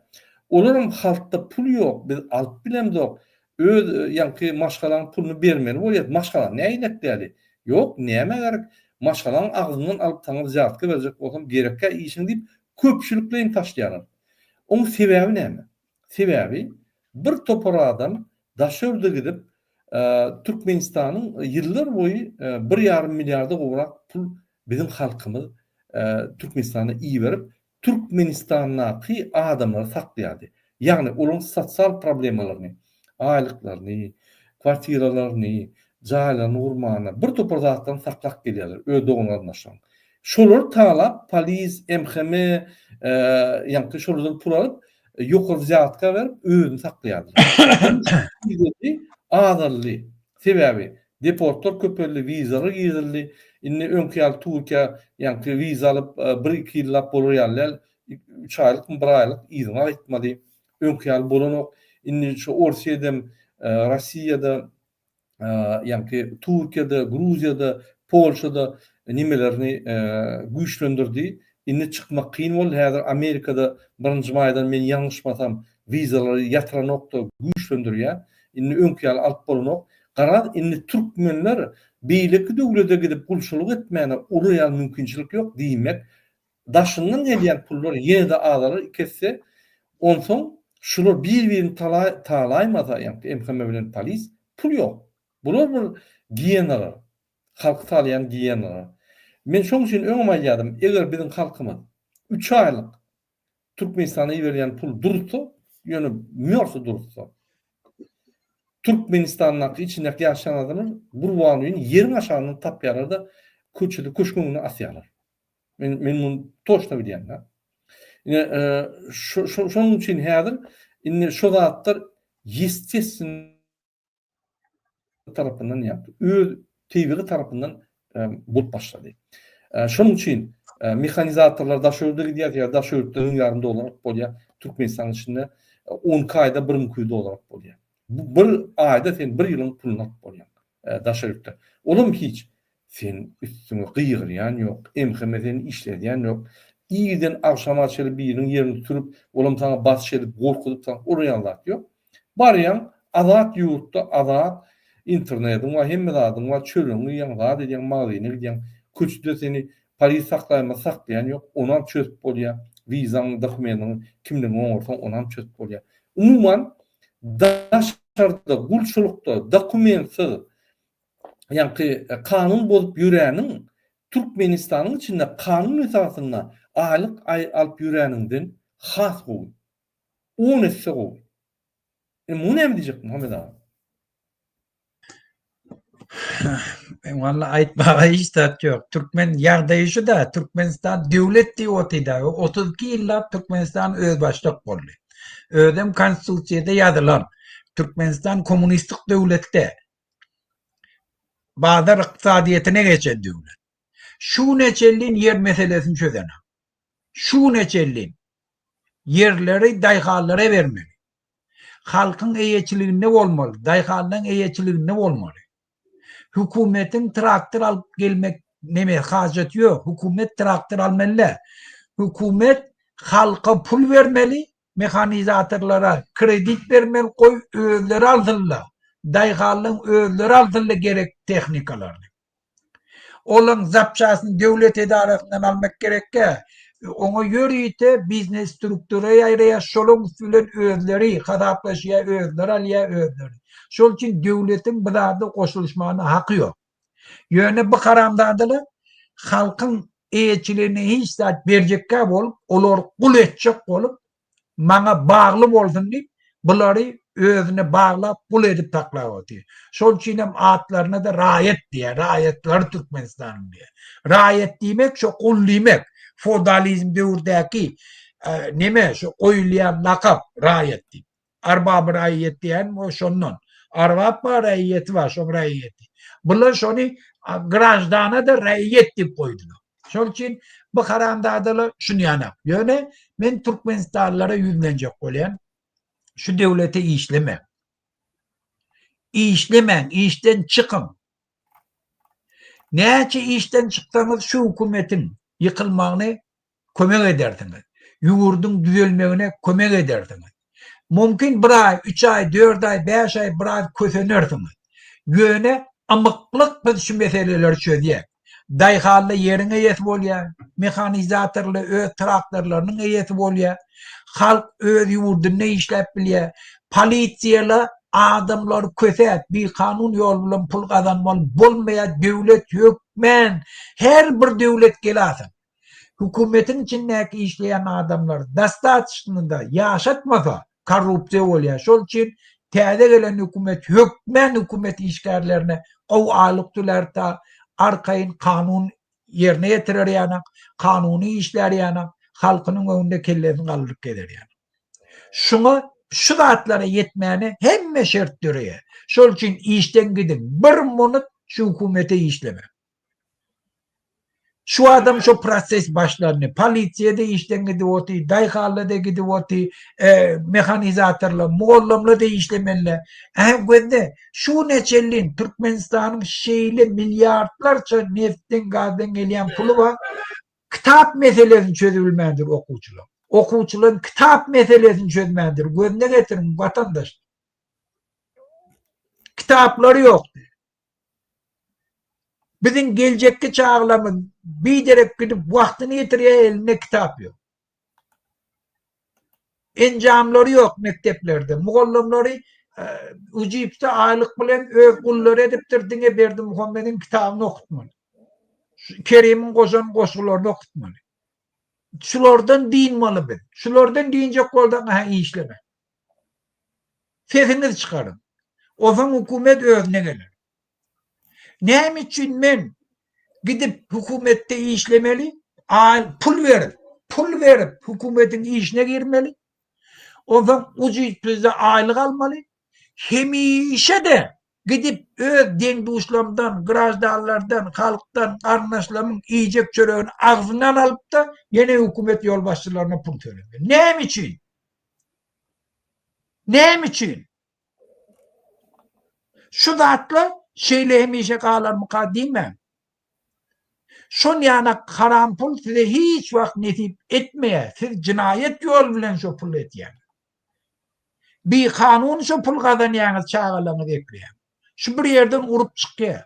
Olaram halkta pul yok, biz alıp bilemdok. Öz yankı maşgalan pulunu bermeli bolyat. Maşgalan ne eýletdi? Yok, näme gerek? Maşgalan agzyndan alıp taňa ziyaretka berjek bolsam gerekkä işin diýip köpçülikleň taşlaýarlar. Onuň sebäbi näme? Sebäbi bir topar adam daşörde gidip Türkmenistanyň ýyllar boýy 1,5 milliarda gowrak pul bizim halkymyz Türkmenistana iyi berip Türkmenistanyňky adamlar saklaýardy. Ýagny olaryň sosial problemalaryny, aýlyklaryny, kwartiralaryny, jaýlaryny urmana bir topar zatdan saklap gelýärler ödeglerini aşan. Şolar talap polis, MHM ýa-ni şolardan pul alyp ýokary ziyaretka berip özüni saklaýardylar. Adally sebäbi deportlar köpelli, vizalar gizildi. Inni öňkýär Türkiýe ýa-ni viza alyp 1-2 ýyllap bolýarlar. 3 aýlyk, 1 aýlyk izin aýtmady. Öňkýär bolanok inni şu Orsiýada, Rossiýada, ýa-ni Türkiýede, Gruziýada, Polşada nimelerini güýçlendirdi. Inni çykmak kyn boldy. Häzir Amerikada 1-nji maýdan men ýalňyşmasam vizalary ýatyranokda güýçlendirýär. Inni öňkýär alyp bolanok. Garaz inni türkmenler beýleki döwlete gidip gulçuluk etmäne uraýan mümkinçilik ýok diýmek. Daşyndan gelýän pullar ýene-de alary kesse, onsoň şular bir-birini talaýmasa, ýa-ni MHM bilen polis pul ýok. Bular bir giýenler, halk talaýan giýenler. Men şoň üçin öňüme aýdym, eger biziň halkymyz 3 aýlyk Türkmenistana berýän pul dursa, ýöne mürse dursa, Türkmenistanyň içindäki ýaşaýan adamlar Gurbanuýyň ýerin aşagyny tapýarlar da köçede köşküňini asýarlar. Men muny toşna bilýän. Şoň üçin häzir inni şu zatlar ýestesin tarapyndan ýapdy. Öz teýbiri tarapyndan bulup başlady. Şoň üçin mehanizatorlar daşörde gidýär, daşörden ýarymda olarak bolýar. Türkmenistanyň içinde 10 aýda 1 müküde olarak bolýar. Bu bir aýda sen 1 ýylyň puluna bolýar daşörde. Olam hiç sen üstüne gıýgyrýan ýok, MHM'den işledýän ýok. İýiden akşama çelip bir ýylyň ýerini türüp, olam taňa bas edip, gorkudyp taň uraýanlar ýok. Barýan azat ýurtda, azat internetiň we hemme zadyň we çölüňi ýa-ni edýän magazyny edýän köçde seni polis saklaýan ýok, onam çöp bolýar. Vizaň, dokumentyň kimden oňorsaň onam çöp bolýar. Umuman daşarda, gulçulukda, dokumentsiz ýa-ni kanun bolup ýüräniň Türkmenistanyň içinde kanun esasyna aýlyk alyp ýüräninden has gowy. 10 esse gowy. Bu näme diýjek Muhammed aga? Valla aýtmaga hiç tat ýok. Türkmen ýagdaýy şu da Türkmenistan döwlet diýýärdi. 32 ýyllap Türkmenistan öz başlyk boldy. Ödem konstitusiýada ýazylan Türkmenistan kommunistik döwletde bazar ykdysadyetine geçen döwlet. Şu neçelliğin yer meselesini çözenem. Şu neçelliğin yerleri dayhallara vermeli. Halkın eýeçiliginde bolmaly, dayhalanyň eýeçiliginde bolmaly. Hükümetin traktör alıp gelmek neme hajat ýok. Hükümet traktör almaly. Hükümet halka pul vermeli, mehanizatorlara kredit vermeli, koy özleri aldylar. Dayhalanyň özleri aldylar gerek tehnikalarny. Olan zapçasyny döwlet edarasyndan almak gerekkä. Oňa ýörýte biznes struktury ýaýraýar, şolaň bilen özleri hasaplaşýar, özleri alýar, özleri. Şol üçin döwletiň bu zada goşulmagyna haky ýok. Ýöne bu karamdadylar halkyň eýeçiligine hiç zat berjekkä bolup, olar kul etjek bolup, maňa bagly bolsun diýip, bulary özüne baglap kul edip taklaýar. Şol üçin hem atlaryna da raýat diýär, raýatlar Türkmenistanyň diýär. Raýat diýmek şo kul diýmek. Feodalizm döwürdäki neme şu goýulýan lakap raýat diýip. Arbab raýat diýen o şondan. Arbab raýaty var, şo raýaty. Bular şonu grajdana da raýat diýip goýdular. Şol üçin bu karandadylar şunu ýanap. Ýöne men Türkmenistanlara ýüzlenjek bolýan. Şu döwlete işleme. İşlemen, işten çıkın. Näçe işten çıksanız şu hükümetin yıkılmağını kömek edersiniz. Yurdun düzelmegine kömek edersiniz. Mümkün 1 ay, 3 ay, 4 ay, 5 ay, 1 ay kösenirsiniz. Göne amıklık biz şu meseleleri çözüyor. Dayhallı yerine yetip bolýar, mehanizatörlü öz traktörlerinin yetip bolýar. Halk öz yurdunda işlep bilýär. Polisiýalar adamlar kösät, bir kanun yol bilen pul kazanmaly bolmaýar döwlet hökmen. Her bir döwlet geläsin. Hükümetin içindeki işleyen adamlar dastatçılığında yaşatmasa korrupsiya bolýar. Şol için täze gelen hükümet hökmen hükümet işgärlerine o alypdylar ta arkayın kanun yerine getirer ýanak, kanuny işler ýanak, halkynyň önünde kellesini galdyryp gelir ýanak. Şuna şu zatlara yetmäni hemme şert döreye. Şol için işten gidin. Bir minut şu hükümete işleme. Şu adam şu proses başlarını polisiyede işten gidiyordu, dayhallıda gidiyordu, mehanizatörle, muallimle de işlemenle. Gözde şu neçellin Türkmenistan'ın şeyle milyarlarca neftin gazdan gelen pulu var. Kitap meselesini çözülmendir okuyucular. Okuyucuların kitap meselesini çözmendir. Gözüne getirin vatandaş. Kitapları yoktu. Bizim gelecekki çağlamın bir derek gidip vaktini yitiriyor eline kitap yok. Encamları yok mekteplerde. Muallimleri ucipte aylık bilen öz kulları ediptir dine berdi Muhammed'in kitabını okutmalı. Kerim'in koşan koşularını okutmalı. Şulardan dinmalı ben. Şulardan deyince koldan iyi işleme. Sesinizi çıkarın. O zaman hükümet özüne gelir. Ne için men gidip hükümette işlemeli, pul verip hükümetin işine girmeli. O zaman ucu bize aylık almalı. Hemişe de gidip öz dengduşlamdan, grajdarlardan, halktan, karnaşlamın yiyecek çöreğini ağzından alıp da yine hükümet yolbaşçılarına pul veriyor. Ne için? Ne için? Şu zatla şeyle hemişe kalan mukaddime. Şun yana haram pul size hiç vakt nesip etmeye, siz cinayet yol bilen şu pul etyen. Bir kanun şu pul kazanyanız çağalanı bekleyen. Şu bir yerden urup çıkıyor.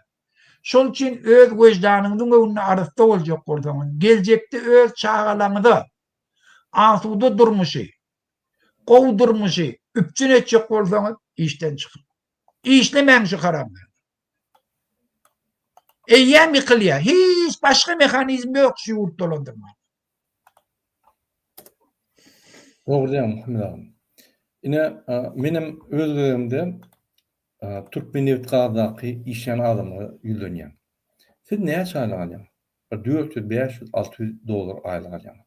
Şol için öz vicdanınızın önüne arısta olacak o zaman. Gelecekte öz çağalanıda asuda durmuşu, kovdurmuşu, üpçün edecek olsanız işten çıkın. İşlemeyin şu haramları. Eyyem yıkılıyor. Hiç başka mekanizmi yok şu yurt dolandırma. Doğru diýär Muhammed agam. Ine menim özlerimde Türkmeniyet gazdaky işen adamlara ýülenýär. Siz näçe aýlyk alýan? 400, 500, 600 dolar aýlyk alýan.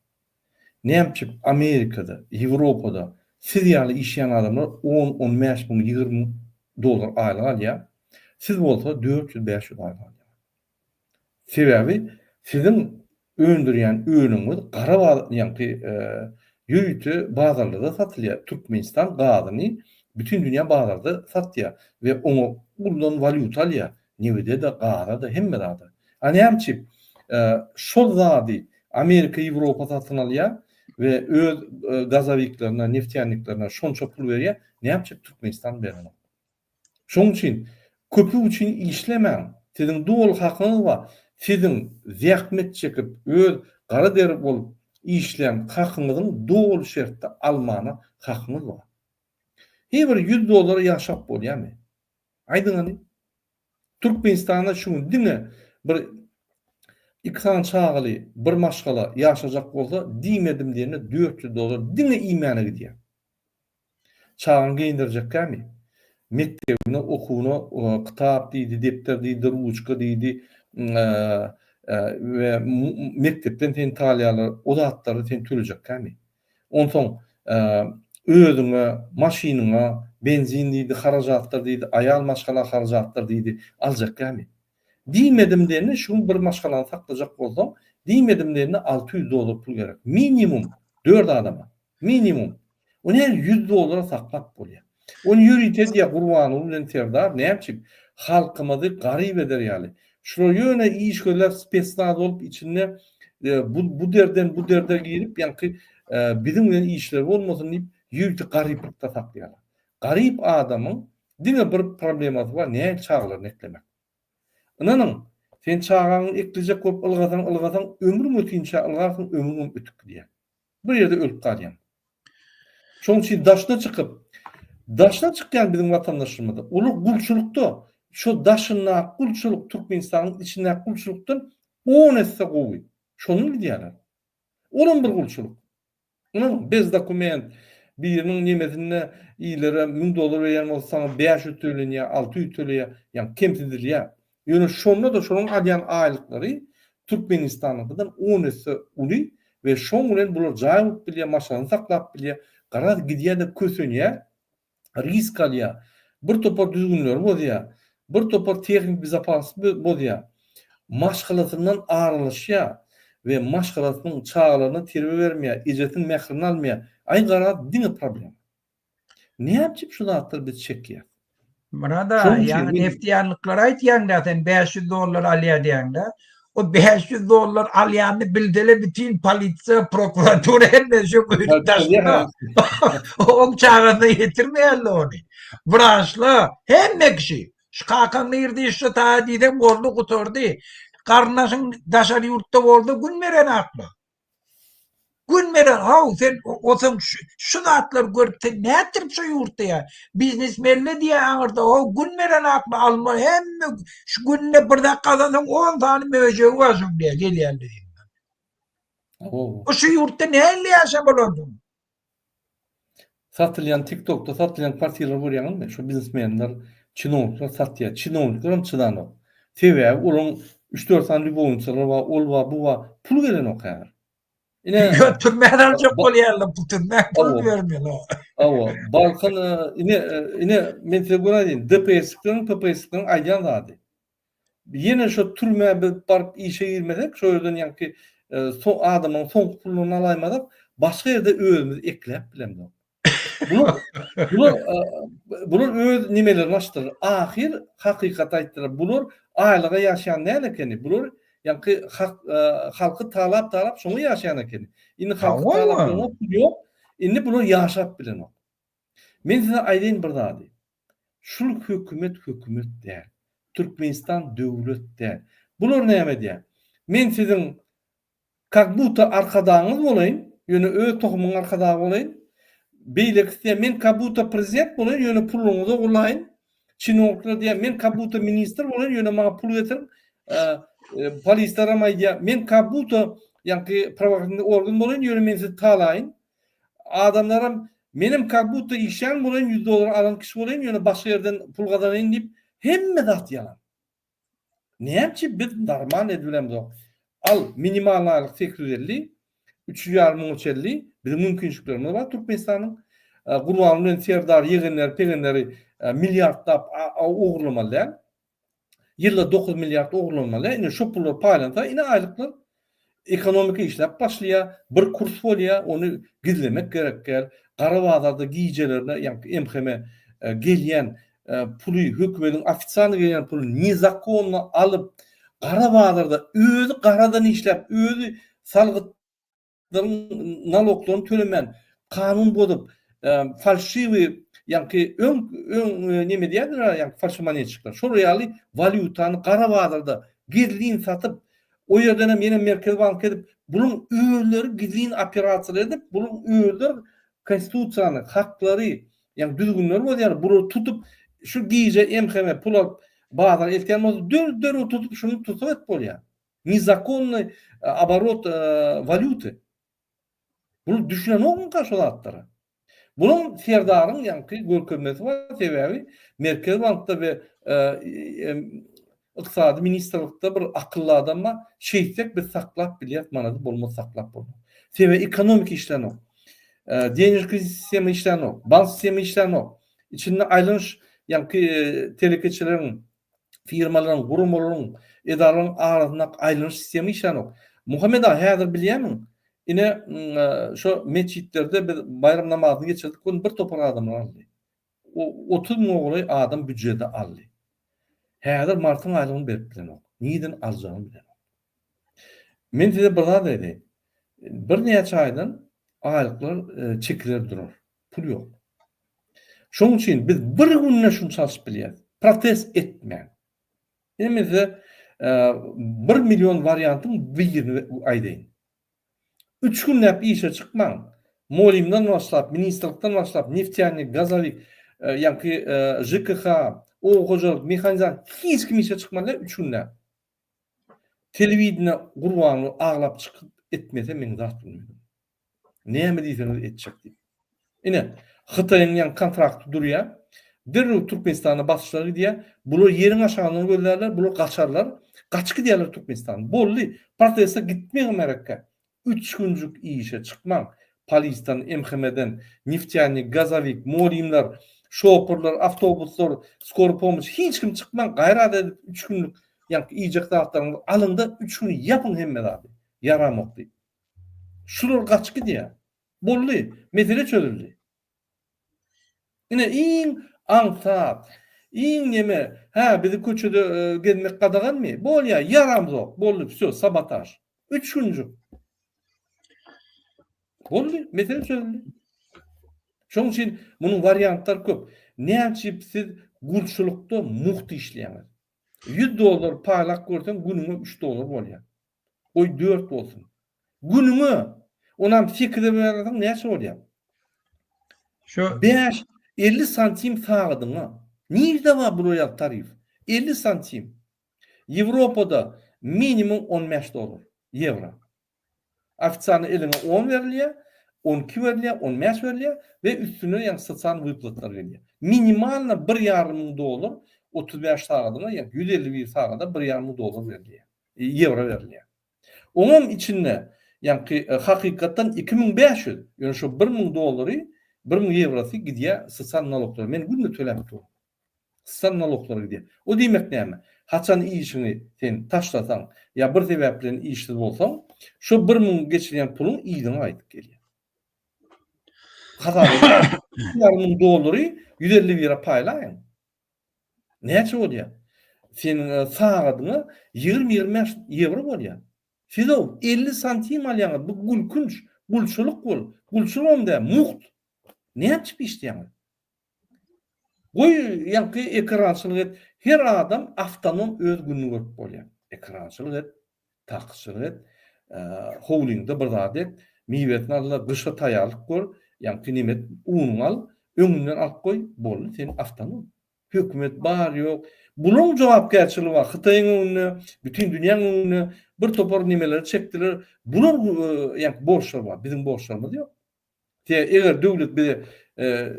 Näçe Amerikada, Ýewropada siz ýaly işen adamlar 10-15 bin, 20 dolar aýlyk alýar. Siz bolsa 400-500 aýlyk alýar. Sebebi sizin öndürýän ürünüňiz gara ýa-ni ýüýtü bazarlarda satylýar. Türkmenistan gazyny bütün dünýä bazarda satýar we onu buradan valyuta alýar. Newede de gara da hemme da. Näçe şol zady Amerika, Ýewropa satyn alýar we öz gazawiklerine, neftýanliklerine şonça pul berýär. Näçe Türkmenistan berýär. Şoň üçin köpü üçin işlemäň. Sizin dol hakyňyz bar. Sizin zähmet çekip öz gara derip bolup işleyen hakyňyzyň dol şertde almana hakyňyz bar. Her 100 dolara yaşap bolýarmy? Aýdyňyny Türkmenistanda şu dine bir iksan çağıly bir maşgala yaşajak bolsa diýmedim diýene 400 dolar dine iýmana gidýär. Çağın giyindirjekkämi? Mektebine okuwuna kitap diýdi, depter diýdi, ruçka diýdi ve mektepten ten talyalar, o zatlary ten töljekkämi? Onsoň özüňe, maşynyňa benzin diýdi, harajatlar diýdi, aýal maşgala harajatlar diýdi, aljakkämi? Diýmedim diýene şu bir maşgalany saklajak bolsam, diýmedim diýene 600 dolar pul gerek. Minimum 4 adama. Minimum. Onu 100 dolara saklap bolýar. Onu ýürüýte diýe gurbany bilen terdar, näçe halkymyzy garyp eder ýaly. Şo ýöne işgörler spesnaz bolup içinde bu derden bu derde girip ýa-ni bizim bilen işler bolmasyn diýip ýüzde garyplykda saklaýarlar. Garyp adamyň diňe bir problemasy bar, näme çağlaryny eklemek. Inanyň sen çağanyň eklejek bolup ylgasaň ömrüň ötünçe ylgarsyn ömrüň ötüp gidýär. Bir ýerde ölüp galýan. Şoň üçin daşna çykýan bizim watandaşlarymyz uly gulçulukda şo daşyna gulçuluk Türkmenistanyň içinde gulçulukdan 10 esse gowy. Şonu diýerler. Olan bir gulçuluk. Bez dokument biriniň nimetine iýlere $1000 berýän bolsa 500 tölenýär, 600 tölenýär, ýa-ni kemsindirýär. Ýöne şonda da şonuň alýan aýlyklary Türkmenistanyňkydan 10 esse uly we şoň bilen bular jaý bolup bilýär, maşany saklap bilýär, garaz gidýär dep kösenýär, risk alýar. Bir topar düzgünler bolýar, bir topar tehnik bizapasly bolýar. Maşgalatyndan aýrylyşýar we maşgalatynyň çağlaryna terbe bermeýär, ejetin mehrini almaýar. Ay garaz diňe problem. Näçip şu zatlar biz çekýär? Burada Şoň üçin yani men- neftiyanlıklar aýtýan da sen $500 alýar diýende. O $500 alýanny bildele bütün polisiýa, prokuratura hemme şu taşda. O çağına getirmeýärler onu. Branşla hemme kişi. Şakaň nerede şu taýdiden goldy guturdy. Garnaşyň daşar ýurtda boldy, gün meren akly. Gün meren sen osun şu zatlar görüp nätir şu ýurtda ýa. Biznesmenle diýe aňyrda gün meren akly alma hemme şu günne bir dakikada 10 tane möjegi başyň diýe gelýärler. O şu ýurtda näle ýaşap bolandyň? Satylýan TikTok'da satylýan partiýalar görýäňmi? Şu biznesmenler, çinovnikler satýar. Çinovnikler hem çydanok. TV ulun 3-4 tane boýunçalar var, ol var, bu var. Pul gelen okýar. Ine Götürmeden çok bolýarlar bu türden pul Awo. vermiyorlar. awa Balkan ine men size görýän DPS-den, PPS-den aýdan zady. Ýene şu türme barıp işe girmesek, şo ýerden ýa-ni so adamyň soňky puluny alaýmadyk, başga ýerde özümiz eklep bilemdi. Bular öz nimelerini açdyr. Ahir hakykat aýtdylar. Bular aýlyga ýaşaýan näle ekeni? Bular ýa-ni halky talap şoňa ýaşaýan ekeni. Indi halky Tamam. talap ýok. Indi bular ýaşap bilen. Men size aýdyn bir zady. Şul hökümet däl. Türkmenistan döwlet däl. Bular näme diýär? Men siziň как будто arkadaňyz bolaýyn, ýöne öz tohumyň arkadagy bolaýyn. Beýlekde men как будто prezident bolaýyn, ýöne puluňyzy gulaýyn. Çinovnikler diýär, men как будто ministr bolaýyn, ýöne maňa pul getirin. Polisler diýär, men как будто ýa-ni prawagyndy organ bolaýyn, ýöne men sizi talaýyn. Adamlaram menim как будто işen bolaýyn, $100 alan kişi bolaýyn, ýöne başga ýerden pul gazanaýyn diýip hemme zat ýalan. Näçe biz darman edilemdi. Al minimal aýlyk 850, 3,5 moçelli bizim mümkinçiliklerimiz var Türkmenistanyň. Gurban bilen serdar ýegenler, pegenleri milliardlap oğurlamalar. Ýylda 9 milliard oğurlamalar. Ine şu pullar paýlanta, ine aýlyklar ekonomika işlep başlaýar, bir kurs bolýar, onu gizlemek gerekler. Gara bazarda giýjelerine, ýa-ni MHM gelýän puly hökümetiň ofitsial gelýän puly nizakonna alyp gara bazarda özü garadan işlep, özü salgytlaryň naloglaryny tölemän kanun bozup falşiwi ýa-ni öň neme diýerler, ýa-ni falşimanetçikler. Şo reali valyutany gara bazarda gizlin satyp o ýerden hem ýene Merkez Bank edip bunyň öýleri gizlin operasiýalar edip bunyň öýleri konstitusiýany, haklary, ýa-ni düzgünler bolýar, bunu tutup şu giýje MHM pul alyp bazar eltýän bolsa dör tutup şunu tutup et bolýar. Незаконный оборот валюты. Bunu düşünen okun karşılatları. Bunun serdarın ýa-ni görkezmesi var sebebi Merkez Bankda we iqtisadi ministrlikde bir akıllı adamma şeýsek bir saklap bilýär, manady bolmaz saklap bolmaz. Sebebi ekonomik işlenok. Денежный sistemi işlenok, bank sistemi işlenok. İçinde aýlanyş ýa-ni telekeçileriň, firmalaryň, gurumlaryň, edararyň arasynda aýlanyş sistemi işlenok. Muhammed ağa häzir bilýärmi? Ine şu meçitlerde bir bayram namazyny geçirdik, gün bir topar adamlar aldy. O 30 000 adam büdjede aldy. Häzir martyň aýlygyny berip bilen. Niden alacağını bilen. Men size bir zat edeyim. Bir neçe aydan aylıklar çekiler durar. Pul yok. Şoň üçin biz bir günne şunu çalışıp bilýäris. Protest etmeň. Emeze 1 milyon variantın birini aýdaýyn. 3 gün näp işe çıkmaň. Molimdan başlap, ministrlikden başlap, Neftiani, Gazavik, ýa-ki JKH, o hojalyk, mexanizat hiç kim işe çıkmaly 3 günde. Televidine gurbany aglap çıkyp etmese men zat bilmiyorum. Näme diýseniz etjek diýip. Ine Hytaýyň ýan kontrakty durýar. Derrüw Türkmenistana basşlary diýe, bular ýeriň aşagyny görlerler, bular gaçarlar. Gaçky diýerler Türkmenistan. Bolly, protesta gitmeň Amerika. 3 günlük işe çıkmaň. Palistan, MHM'den, Neftiani, Gazavik, Molimler, şoferler, avtobuslar, skor pomoç hiç kim çıkmaň. Gaýrat edip 3 günlük ýa-ni iýjek dagtlaryny alynda 3 gün ýapyň hemme zady. Yaramok diýip. Şular gaçky diýe. Bolly, mesele çözüldi. Ine iň aňsat, iň neme, bizi köçede gelmek gadaganmy? Bolýa, yaramzok, boldy, всё, sabotaj. 3 günjük. Boldy, mesele çözüldi. Şoň üçin munyň variantlar köp. Näçe siz gulçulukda muhty işleýäňiz. $100 paýlak görsen günüňe $3 bolýar. Oy 4 bolsun. Günüňe onam fikirde berýärsiň näçe bolýar? Şu 50 santim sağladyňa. Nirde var bu royal tarif? 50 santim. Ýewropada minimum $15 euro. Ofisialny eline 10 berilýär, 12 berilýär, 15 berilýär we üstüne ýa-ni sosial wyplatlar berilýär. Minimalna $1.500 35 sagatyna ýa 151 sagada $1.500 berilýär. Euro berilýär. Onun içinde ýa-ni hakykatdan 2500, ýa-ni şu $1.000 $1.000 eurosy gidýär sosial naloglara. Men günde töläp durýar. Sosial naloglara gidýär. O diýmek näme? Haçan işini sen taşlasaň ýa bir sebäp bilen işsiz bolsaň, şu 1.000 geçirýän puluň iýdine aýdyp gelýär. Hazar $1.500 150 lira paýlaýyn. Näçe bolýar? Senin sagadyňa 20-25 euro bolýar. Siz 50 santim alýaňyz, bu gulkünç, gulçuluk bol. Gulçulukda muht. Näçe işleýäňiz? Goý ýa-ki ekrançylyk et. Her adam awtonom öz gününi görüp bolýar. Ekrançylyk et, takçylyk et, holdingde bir zat et, miwetini allar, dışa taýarlyk gör, ýa-ki nimet ununy al, öňünden alyp goý, boldy sen awtonom. Hökümet bar ýok. Bunyň jogapkärçiligi bar. Hytaýyň öňüne, bütün dünýäň öňüne bir topar nimeler çekdiler. Bular ýa-ki borçlar bar, bizim borçlarymyz ýok. Eger döwlet bize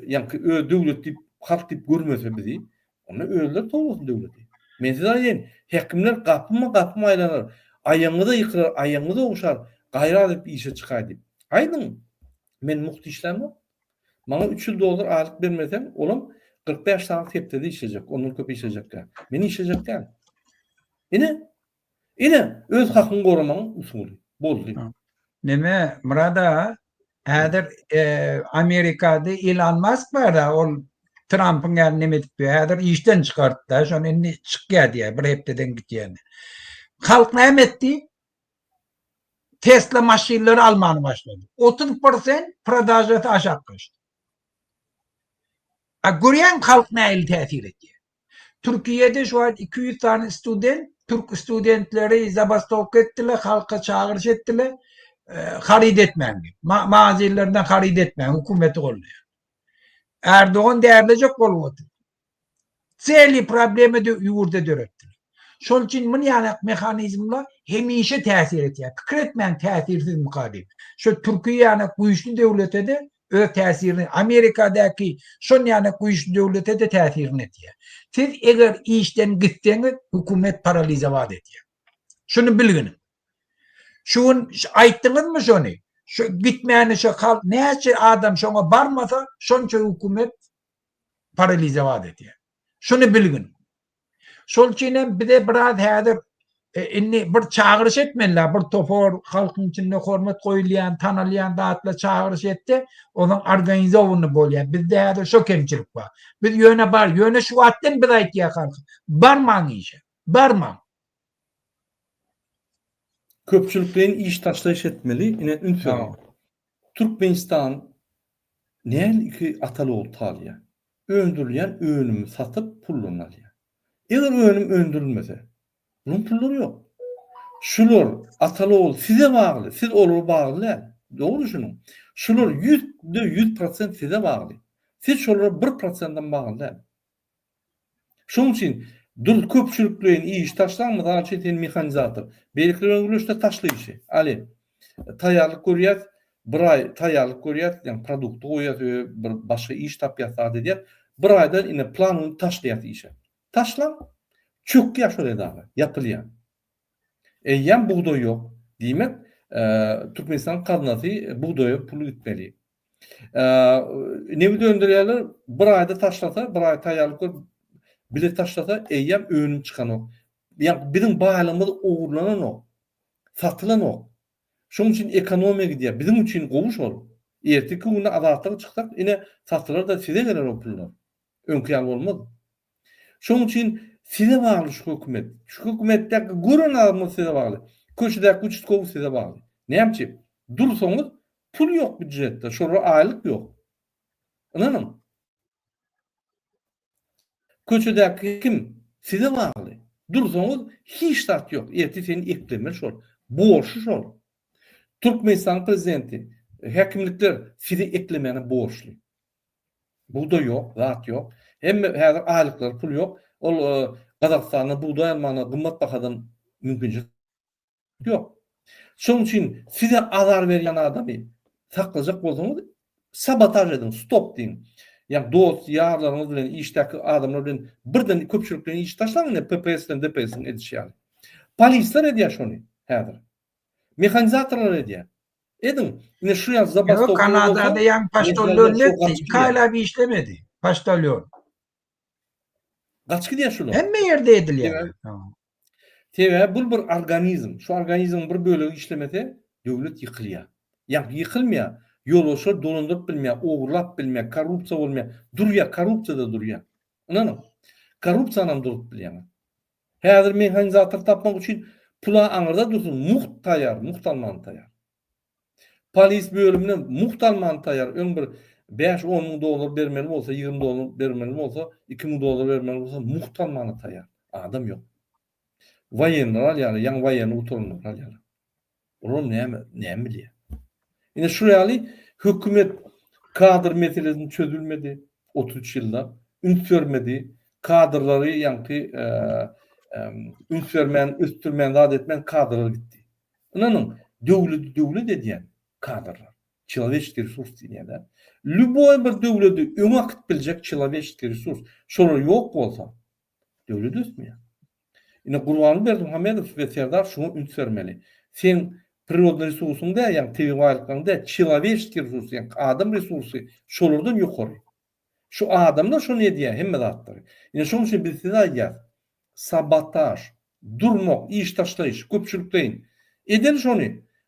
ýa-ki döwlet diýip halk diýip görmese bizi, onu öldür tolmasın döwleti. Men size aýdyn, hekimler gapyma aýlanar, aýaňyza ýykyrar, aýaňyza oňşar, gaýra edip işe çykar diýip. Aýdyn, men muhty işlemem. Maňa $300 aýlyk bermesem, olam 45 saat tepdede işleyecek, ondan köp işleyecekler. Meni işleyecekler. Ine öz hakyny goramaň usuly. Boldy. neme Murada häzir Amerikada Elon Musk bar da ol Trump'ın ýerine neme edip häzir işden çykartdy da şonu endi çykýar diýär bir hepdeden gitýär. Halk näme etdi? Tesla maşinleri almany başlady. 30% prodajatı aşağı kaçtı. Görýän halk näil täsir etdi? Türkiýede şu an 200 tane Türk studentleri zabastok etdiler, halka çağırış etdiler. Harid etmeň. Mağazalardan harid etmeň, hukumeti gollýar. Erdoğan därilecek bolýar. Çeli problemi de ýurda döretdi. Şol üçin bu ýanak mehanizmlar hemişe täsir etýär. Pikir etmeň täsirsiz mukabil. Şu Türkiýe ýanak güýçlü döwlete de öz täsirini Amerikadaky şol ýanak güýçlü döwlete de täsirini etýär. Siz eger işden gitseňiz hukumet paralize wad etýär. Şunu bilgin. Şun aýtdyňyzmy şonu? Şu gitmäni şu halk näçe adam şoňa barmasa şonça hukumet paralize wad etýär. Şunu bilgin. Şol üçin bir de biraz häzir inni bir çağırış etmeliler, bir topar halkın içinde hormat koyulyan, tanalyan dağıtla çağırış etti, onun organize olunu bolýar. Bizde häzir şo kemçilik bar. Biz ýöne bar, ýöne şu atdan bir aýtýar halk. Barmaň işe, barmaň. köpçülüklerin iş taşlayış etmeli. Ine ün Tamam. Türkmenistan näl iki atalı ol talya. Öndürülen öğünümü satıp pullunu alya. Eğer öğünüm öndürülmese, bunun pulları yok. Şular atalı ol size bağlı, siz olur bağlı. Doğru şunun. Şular 100% size bağlı. Siz şular 1%'dan bağlı. Şunun için dur köpçülüklerin iyi iş taşlanmadı. Daha çetin mekanizator. Belki öngülüşte taşlı işi. Ali. Tayarlık görüyat. Bir ay tayarlık görüyat. Yani produktu koyat. Başka iş tapyat adı diye. Bir ayda yine planını taşlayat işe. Taşlan. Çok yaş öyle daha. Yapılıyor. Eyyem buğday yok. Demek Türkmenistan kadınatı buğdaya pulu gitmeli. Nevi döndürüyorlar. Bir ayda taşlata. Bir ay tayarlık bile taşlata eyyem öğünün çıkan o. Yani bizim bağlamada uğurlanan o. Satılan o. Şunun için ekonomiye gidiyor. Bizim için kovuş olur. Erteki günde adatları çıksak yine satılır da size gelir o pullar. Önkıyan olmaz. Şunun için size bağlı şu hükümet. Şu hükümetteki gurun alması size bağlı. Köşedeki uçut kovu size bağlı. Ne yapayım? Dursanız pul yok bütçede. Şurada aylık yok. Anladın? Köşedeki kim? Size bağlı. Dursanız hiç tat yok. Erti seni ekleme şol. Borçlu şol. Türkmenistan prezidenti, hakimlikler size eklemene borçlu. Buğday yok, zat yok. Hem her aylıklar pul yok. Ol Kazakistan'a buğday almana kımmat bakadan mümkünce yok. Şunun için size azar veren adamı saklayacak bolsanız sabotaj edin, stop deyin. Yani dost, yarlarınız bilen, işteki adamlar bilen birden köpçülüklerini iş taşlanın ya PPS'den, DPS'den edişiyali. Polisler ediyor şunu. Hazır. Mekanizatorlar ediyor. Edin. Yine şu yazda bastı. Yok, Kanada'da yan paştolyon etti. 2 ayla bir işlemedi. Paştolyon. Kaç gidiyor şunu? Hemme yerde ediliyor. Evet. Tamam. TV bu bir organizm. Şu organizm bir bölüğü işlemese devlet yıkılıyor. Yani yıkılmıyor. Yoluşur dolandırıp bilmiyor, uğurlap bilmiyor, korrupsiya olmuyor. Duruyor, korrupsiya da duruyor. Anladın? Korrupsiyadan durup biliyor. Hazır mekanizatör tapmak için pula anırda dursun. Muht tayar, muht alman tayar. Polis bölümüne muht alman tayar. Ön bir 5-10 min dolar vermeli olsa, 20 dolar vermeli olsa, 2 min dolar vermeli olsa muht almanı tayar. Adam yok. Vayenler yani yan vayenler otururlar yani. Oğlum ne biliyor? Yine şuraya hükümet kadr meselesini çözülmedi 33 yılda. Üns vermedi. Kadrları yankı üns vermeyen, üstürmeyen, rahat etmeyen kadrlar gitti. Inanın devlet ediyen kadrlar. Человеческий ресурс diyene. Любой bir devleti ön akıt bilecek человеческий resurs. Şolar yok olsa devlet üstmüyor. Yine Kurbanı Berdimuhamedov ve Serdar şunu üns vermeli. Sen природный resursun da yani TV varlıklarında человеческий resurs yani adam resursu şolardan yukarı. Şu adamlar şunu ediyor hemme zatları. Yine şunun için biz size ayar. Sabotaj, durmak, iş taşlayış, köpçülükleyin. Edin şunu.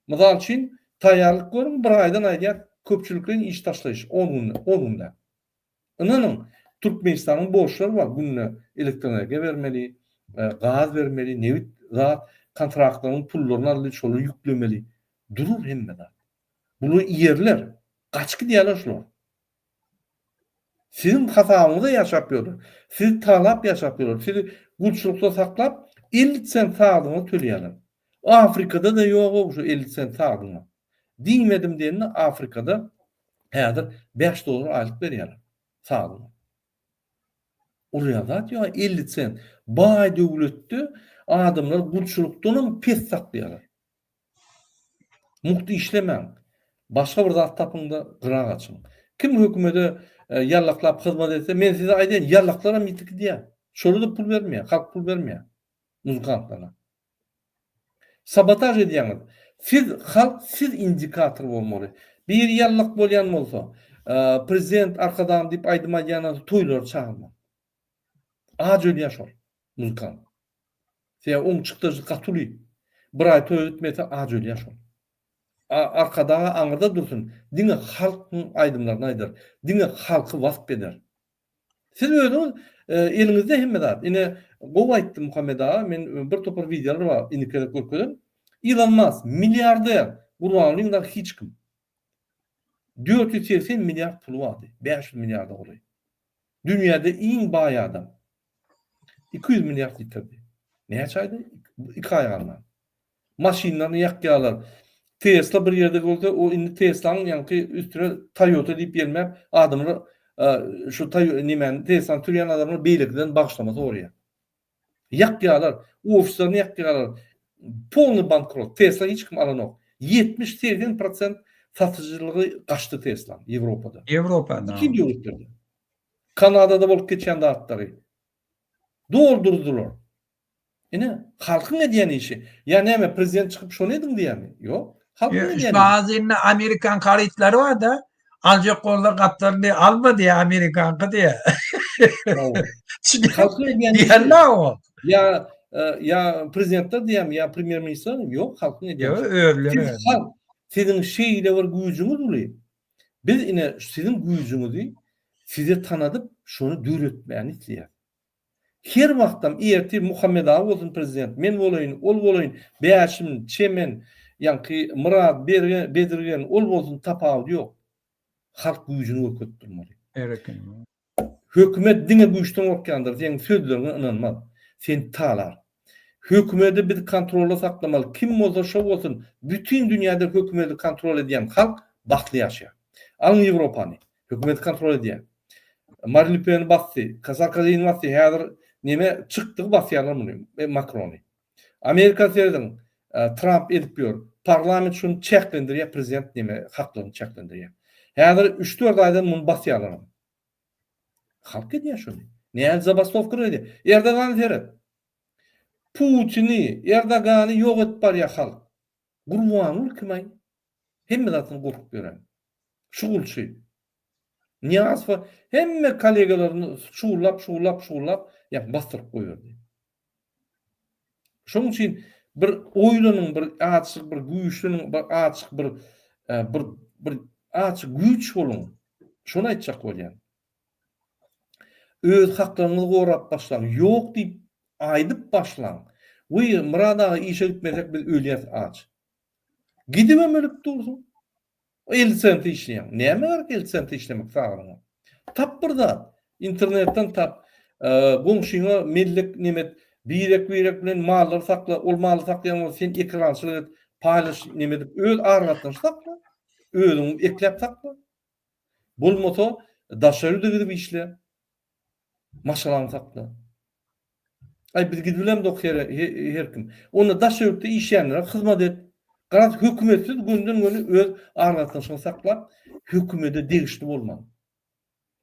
Misal için tayarlık görün bir aydan ayar köpçülükleyin iş taşlayış. Onunla. İnanın Türkmenistan'ın borçları var. Gününe elektronik vermeli, gaz vermeli, nevit zat kontraktların pullarını alıp şolu yüklemeli. Durur hemme de. Bunu yerler. Kaç gidiyorlar şular. Sizin hatamınızda yaşapıyorlar. Sizi talap yaşapıyorlar. Sizi gulçulukta saklap 50 sent sağlığına töleyeler. Afrika'da da yok şu 50 sent sağlığına. Demedim diyenine Afrika'da hazır 5 dolar aylık veriyorlar. Sağlığına. Oraya da diyor 50 sent. Bay devletті adamlar gulçuluktan pes saklıyorlar. Muhtu işlemen. Başka bir zat tapında qırağa açın. Kim hükümete yallaklap hizmet etse, men size aydan yallaklara mitik diye. Şöyle de pul vermiyor, halk pul vermiyor. Muzikantlarına. Sabotaj ediyorlar. Siz indikator olmalı. Bir yallak bolyan olsa, prezident arkadan deyip aydıma yana toylar çağırma. Acil yaşar muzikant. Sen on çıktı katuli. Bir ay toy etmese acil yaşar. Arkada anırda dursun. Dine halkın aydımlarına aydır. Dine halkı vasp eder. Siz öyle elinizde hemme dat. Yine gova ettim Muhammed ağa. Men bir topar videolar var. İnikele korkuyorum. Elon Musk milyarder. Urbanlığında hiç kim. 480 milyar pulu vardı. 500 milyarda olayı. Dünyada en bayi adam. 200 milyar litrdi. Neye çaydı? 2 ayağından. Maşinlerini yakyalar. Tesla bir yerde oldu. O indi Tesla'nın yankı üstüne Toyota deyip gelmem adamını şu Tesla'nın türeyen adamını beylikten başlaması oraya. Yakyalar. Ofislerini yakyalar. Polny bankrot. Tesla hiç kim alan yok. 70-80% satıcılığı kaçtı Tesla Avrupa'da. Avrupa'da. İkinci ülkede. Kanada'da bolup geçen dağıtları. Doldurdular. Yine halkın ediyen işi. Yani hemen prezident çıkıp şunu edin diye mi? Yok. Halkın ediyen işi. Bazı Amerikan kayıtları var da ancak kollar kaptanını alma diye Amerikan diye. Halkın ediyen işi. Diyenler o. Ya prezidentler diyem ya premier minister yok halkın ediyen işi. Öyle. Sizin şeyle var gücünüz oluyor. Biz yine sizin gücünüzü size tanıdıp şunu dürütmeyen itliyor. Her vaktam erti Muhammed Ağa olsun prezident, men olayın, ol olayın, Beşim, Çemen, yankı Murat, Bedirgen, ol olsun tapağı yok. Halk gücünü ököttürmeli. Hükümet dine güçten orkandır, sen sözlerine inanmaz. Sen talar. Hükümeti bir kontrolü saklamalı. Kim olsa şu olsun, bütün dünyada hükümeti kontrol eden halk bahtlı yaşıyor. Alın Avrupa'nı, hükümeti kontrol eden. Marine Le Pen bastı, Kasarkazı'nın bastı, hazır neme çıktığı basyalar bunu, Macron'u. Amerika seyredin, Trump edip parlament şunu çeklendiriyor, prezident neme haklarını çeklendiriyor. Hazır 3-4 aydan bunu basyalar. Halk ediyor şunu. Nihal Zabastov kırıyor. Erdoğan seyred. Putin'i, Erdoğan'ı yok et bar ya halk. Gurvanul kimay? Hemme zatını korkup gören. Şuğulçu. Niyazfa hemme kolegalarını şuğulap ya bastırıp koyuyordu. Şunun için bir oylunun bir açık bir güçlünün bir açık bir açık güç olun. Şuna aytacak bolýan. Öz haklarını gorap başlan. Yok deyip aydıp başlan. Bu murada işe gitmesek biz ölýäs aç. Gidip ölüp dursun. 50 sent işleyen. Näme var 50 sent işlemek sağlığına? Tap burada. İnternetten tap. Gomşyňa millik nimet birek bilen mallar sakla, ol maly saklayan sen ekrançylyk et, paylaş nimet öz argatdan sakla. Özüň eklep sakla. Bolmasa daşary gidip işle. Maşalany sakla. Ay biz gidilem dok her kim. Onu daşaryda işleyenlere hyzmat et. Garat hökümetsiz günden güni öz argatdan saklap hökümete degişli bolmaly.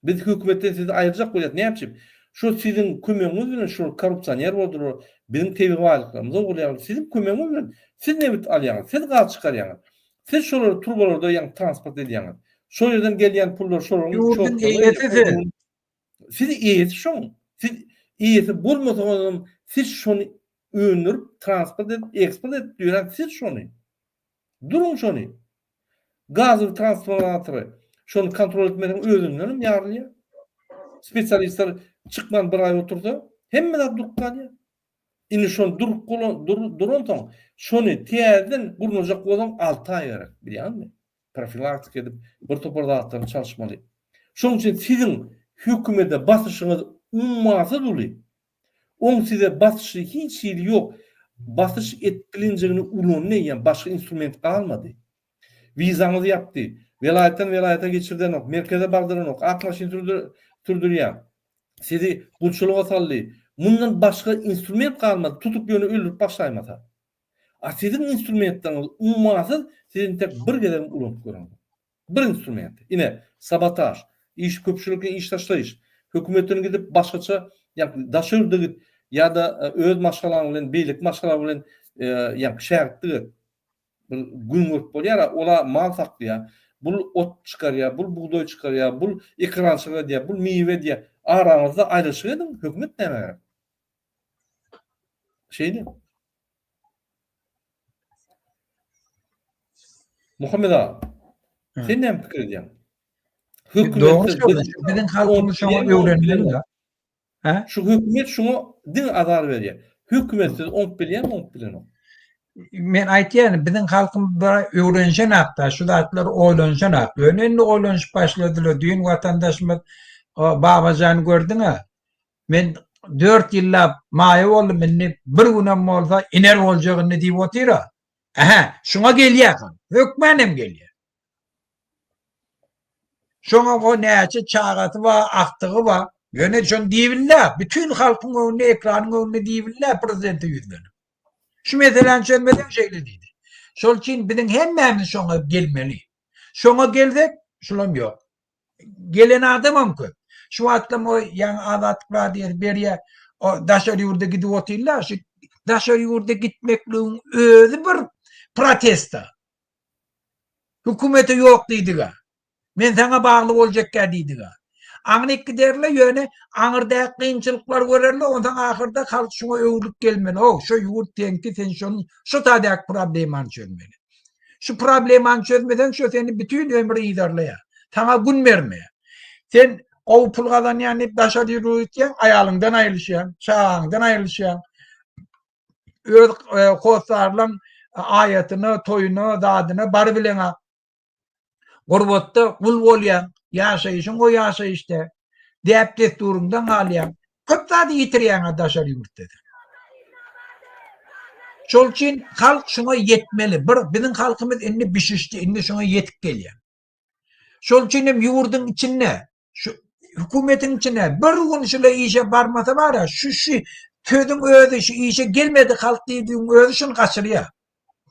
Biz hökümetten sizi ayıracak bolýar. Ne yapyp? Şu sizin kömeğiniz bilen şu korrupsiýer boldur. Bizim tebigalyklyrymyz bolýar. Sizin kömeğiniz bilen siz nebit alýaňyz, siz gaç çykarýaňyz. Siz şolary turbalarda ýa transport edýäňiz. Şol ýerden gelýän pullar şolaryň siz iýeti şoň. Siz iýeti bolmasa siz şonu öňürüp transport edip eksport edip ýören siz şonu. Durun şonu. Gaz transformatory şonu kontrol etmeden özünden ýarlýar. Spesialistler çıkman bir ay otursa hemme de durup kalıyor. Ini şonu durun şonu tiyerden gurnacak olan 6 ay yarak biliyor musun? Profilaktik edip bir topar dağıtlarını çalışmalı. Şunun için sizin hükümete basışınız umması dolu. Onun size basışı hiç şey yok. Basış etkileneceğini ulun ne yani başka instrument kalmadı. Vizanızı yaptı. Velayetten velayete geçirden yok. Merkeze bardıran yok. Aklaşın türdürüyen. Sizi kulçuluğa sallı. Bundan başka instrument kalmadı. Tutup yönü öldürüp başlaymasa. Sizin instrumentleriniz ummasız sizin tek bir gelen ulanıp görün. Bir instrument. Yine sabotaj, iş köpçülükle iş taşlayış. Hükümetin gidip başkaça yani daşırdığı ya da öz maşgalan bilen, beylik maşgalan bilen yani şertli bir gün görüp bolýar, ola mal saklaya, bul ot çıkarya, bul buğday çıkarya, bul ekran çıkarya, bul meyve diye aranızda ayrışık edin. Hükümet neme? Şeydi. Muhammed Ağa. Sen ne fikir ediyorsun? Doğru söylüyorsun. Bizim halkımız şunu öğrenmeli ya. Şu hükümet şunu din azar veriyor. Hükümetsiz 10 bilyen 10 bilyen. men aytýan bizim halkymyz bir öwrenşen hakda, şu zatlar oýlanşan hakda. Önünde oýlanşyp başladylar. Düýün watandaşymyz Babajan gördüňa. Men 4 ýyllap maýa boldum. Menne bir günem bolsa iner boljagyny diýip otyra. Aha, şuňa gelýär. Hökmenem gelýär. Şoňa o näçe çagasy bar, aktygy bar. Ýöne şon diýbillər. Bütün halkyň önünde, ekranyň önünde diýbillər prezidenti ýüzlenip. Şu meselen çözmeden şeýle diýdi. Şol için bizim hemmemiz şoňa gelmeli. Şoňa gelsek, şulam ýok. Gelen adamam köp. Şu atlam o ýa-ni Azatlyk Partiyasy berýär. O daşary ýurda gidip otyrlar. Şu daşary ýurda gitmekligiň özü bir protesta. Hükümete ýok diýdiler. Men sana bagly boljak diýdiler. Aňyk giderler ýöne aňyrda kynçylyklar görerler, ondan ahyrda halk şoňa öwrülip gelmeli. O, şu ýurt teňki sen şonu şu taýdak problemany çözmeli. Şu problemany çözmeden şu seni bütün ömrü idarlaýar. Sana gün bermeýär. Sen o pul gazanýan daşary ýurýan, aýalyňdan aýrylýan, çağaňdan aýrylýan. Öz hosarlaň aýatyny, toýuny, zadyny bar bileňä. Gurbetde kul bolýan, ýaşaýyşyň o ýaşaýyşda, däpdet durumdan alýan. Köp zady ýitirýän daşary ýurtda. Şol için halk şuna yetmeli. Bizim halkymız indi bişişdi, indi şuna yetip gelýär. Şol için hem ýurdun içinde, şu hükümetin içine bir gün şule işe barmasa var ya, şu tözün özü, şu işe gelmedi halk diýdiň özü şunu kaçırýar.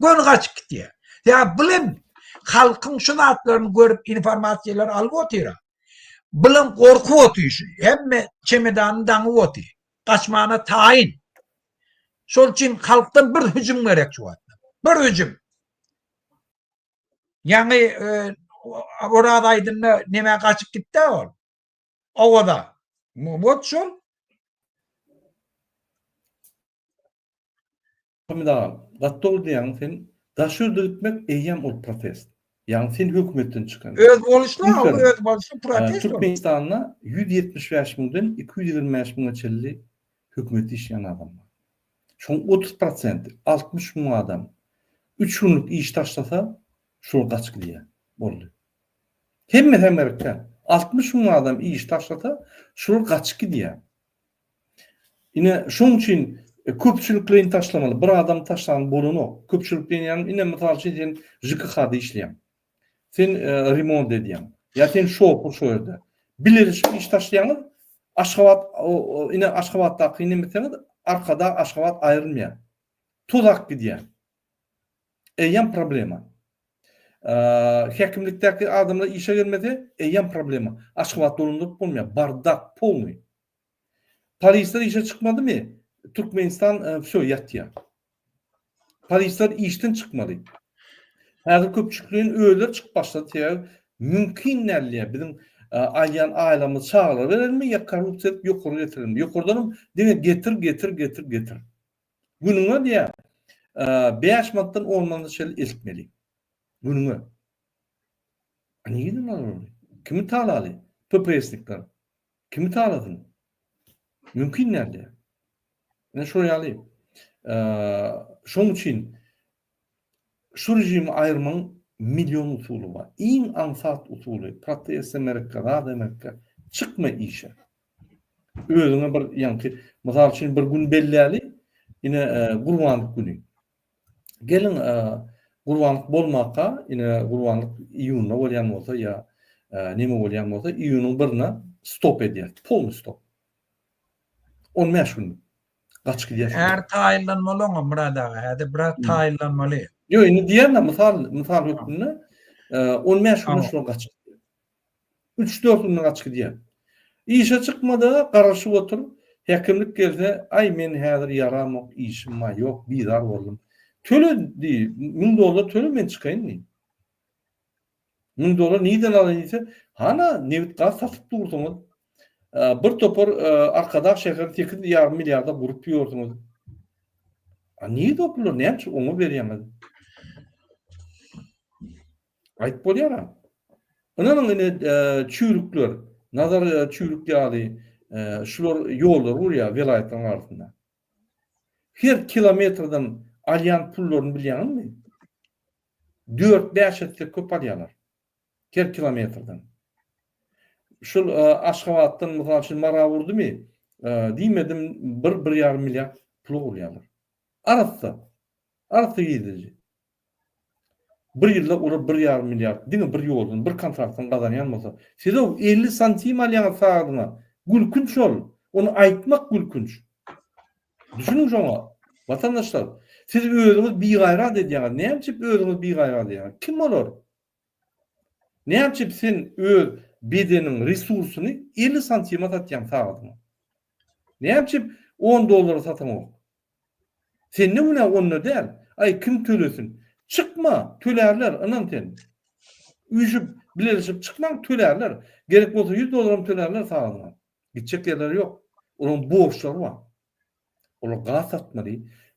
Gönü kaçıp gitýär. Ya bilim, halkın şu zatlaryny görüp informasiýalar alyp otyrar. Bilim korkup otyr. Hemme çemedany daňyp otyr. Kaçmana taýin. Şol için halktan bir hücum gerek şu wagtda. Bir hücum. Yani orada aydınla neme kaçıp gitti ol. Ovada. Mubot şol. Hamida, gatda oldu yani sen daşırda gitmek eyyam ol protest. Yani sen hükümetten çıkan. Öz boluşlar, öz boluşlar protest. Türkmenistan'a 175 miňden 225 miňe çelli hükümeti işleyen adamlar. Şoň 30%, 60 miň adam 3 günlük iş taşlasa şol gaçyp gidýär. Boldy. Hemme Amerika 60 miň adam iş taşlasa şol gaçyp gidýär. Ine şoň üçin köpçüliklerini taşlamalı. Bir adam taşlan bolunu. Köpçüliklerini yani ine misal üçin sen JKH'da işleýän. Sen remont edýän. Ya sen şofer şu ýerde. Bilir iş taşlaýanyň Aşgabat ine Aşgabatda kynymysyňyz arkada Aşgabat aýrylmaýar. Tuzak gidýär. Eýen problema. Häkimlikdäki adamlar işe gelmedi, eýen problema. Aşgabat dolundurup bolmaýar, bardak polny. Polisler işe çıkmadymy? Türkmenistan şo ýatýar. Polisler işden çıkmady. Häzir köpçükliğin öýler çıkyp başlady. Mümkin näle bizim aýan aýlamyz çağlar berilmi ýa korrupsiýa ýokary getirilmi. Ýokardan getir. Günüňe diýär 5 manatdan 10 manat şeýle eltmeli. Günüňe. Niýe oluyor? Kimi talaly? PPS'likler. Kimi taladyn? Mümkin näle? Ne şu ýaly. Şoň üçin şu rejimi aýyrmaň milyon usuly var. Iň ansat usuly protest Amerika çıkma işe. Özüne bir ýanky mysal üçin bir gün belläli ine Gurbanlyk güni. Gelin Gurbanlyk bolmaka ine Gurbanlyk iýunda bolýan bolsa ýa neme bolýan bolsa iýunyň birine stop edýär. Polny stop. 15 gün gaçyp gidýär. Her taýinlanmaly oňa Murad aga, hadi biraz taýinlanmaly. Yo, indi diýärler misal hükümne 15 gün şol gaçyp. 3-4 gün gaçyp gidýär. İşe çıkmada garaşyp otur. Häkimlik gelse, ay men häzir yaramok, işim bar, ýok, bizar boldum. Töle diýip, $1000 töle men çykaýyn. $1000 niýden alýan? Hana nevit gaz satyp durdyňyz. Bir topar arkadaş şeher 8,5 milyarda gurup ýordunuz. Niye toplular? Näçe onu berýärler? Aýt bolýar. Onanyň ine çüýrükler, nazar çüýrük ýaly, şular ýollar urýar welaýatyň arasynda. Her kilometrden alyan pullaryny bilýänmi? 4-5 etlik köp alýarlar. Her kilometrden. Şol Aşgabatdan mysal üçin mara vurdumy? Diýmedim 1,5 milliard pul bolýarlar. Arasy gidici. Bir ýylda olar 1,5 milliard, diňe bir ýoldan, bir kontraktdan gazanýan bolsa, siz o 50 santim alýan sagadyna gülkünç şol. Onu aýtmak gülkünç. Düşünün şoňa. Vatandaşlar, siz özüňiz bigaýrat edýäňiz. Näçip özüňiz bigaýrat edýäňiz? Kim bolar? Näçip sen öz bedeniň resursyny 50 santim atýan sagadyna? Näçip $10 sataňok? Sen näme onu däl? Ay kim tölesin? Çıkma, tölerler ananten. Üjüp, bileşip çıkmak tölerler. Gerek bolsa $100 tölerler sağlanan. Gitcek yerleri yok. Onun borçları var. Onu gaz satmalı,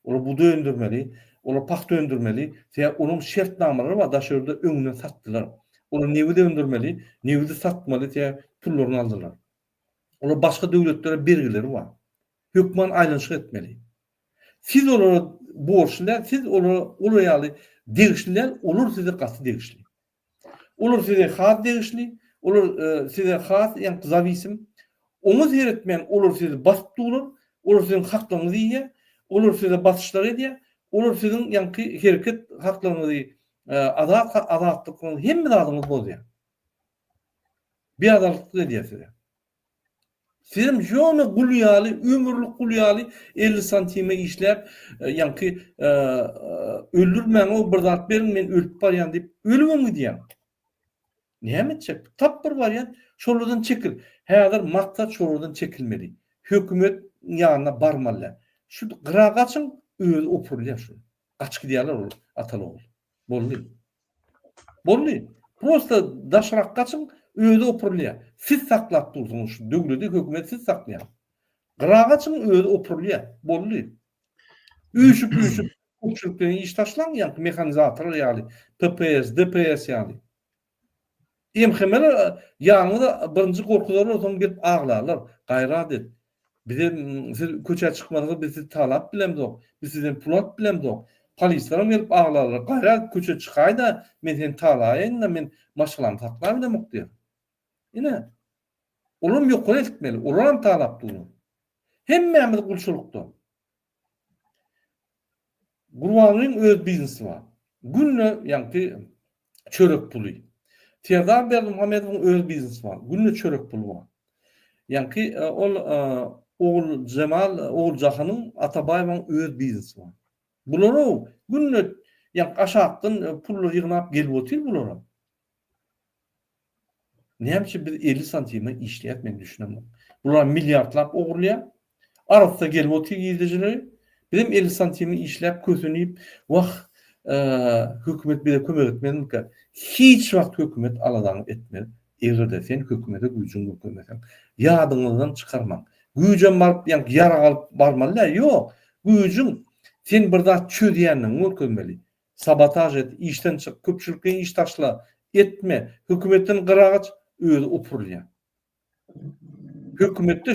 onu budu öndürmeli, onu paxta öndürmeli. Onun şertnamaları var, daşörde öňüne sattılar. Onu nevide öndürmeli, nevide satmalı diye pullarını aldılar. Onu başka devletlere belgileri var. Hükman ayrılış etmeli. Siz onu borçlular, siz onu ulayalı degişliler, olur size qasy degişli. Olur size has degişli, olur size has ýa zawisim. Onu seyretmeyen olur size basyp durur, olur sizin haklaryňyzy ýe, olur size basışlar edýär, olur sizin ýa hereket haklaryňyzy azatlykyny hemme adyňyz bozýar. Bir adalykly edýär size. Sizin jonu gulyaly, ömürlük gulyaly 50 santime işläp, ýa-ki öldürmäň o bir zat berin men ölüp barýan diýip ölüňmi diýen. Näme etjek? Tap bir barýan, şoladan çekil. Häzir maksat şoladan çekilmeli. Hökümet ýanyna barmaly. Şu gyragaçyň öz opurlýar şu. Açyk diýerler ol, ataly. Bolly. Prosta daşrak gaçyň özü opurlýar. Siz saklap dursunuz şu döwleti hökümet siz saklaýar. Gyragaçyň özü opurlýar. Bolly. Üýşüp köpçülikden iş taşlanýan mehanizator ýaly, PPS, DPS ýaly. Emhemeler ýanyda birinji gorkudary soň gelip aglarlar, gaýrat et. Bize siz köçe çıkmadygy biz sizi talap bilemdik. Biz sizden pulat bilemdik. Polisler gelip aglarlar, gaýrat köçe çıkaýda men seni talaýyn da men maşgalam saklaýyn demek diýer. Ine. Olam ýok etmeli, olam talap durur. Hemmemiz gulçulukda. Gurbanyň öz biznesi bar. Günne ýa-ki çörek puly. Serdar Berdimuhamedowyň öz biznesi bar. Günne çörek pulu bar. Ýa-ki oğul Cemal, oğul Jahanyň Atabaýewyň öz biznesi bar. Bulary günne ýa aşakdan pullary ýygnap gelip otyr bulary. Näçe biz 50 santime işleyip men düşünemem. Bular milyardlap ogurlýar. Arasda gelip otyr gizijileri. Bizim 50 santimi işlep kösünüp, hükümet bize kömek etmedi ki, hiç vakt hükümet aladan etmedi. Eğer sen hükümete gücün hükümeten. Yadyňyzdan çıkarmak. Gücün barıp, yara alıp barmalı. Yok. Gücün sen bir daha çödiýäniň ölkönmeli. Sabotaj et, işten çık, köpçülükden iş taşla etme. Hükümetin gıragaç özü opurlýar. Hükümette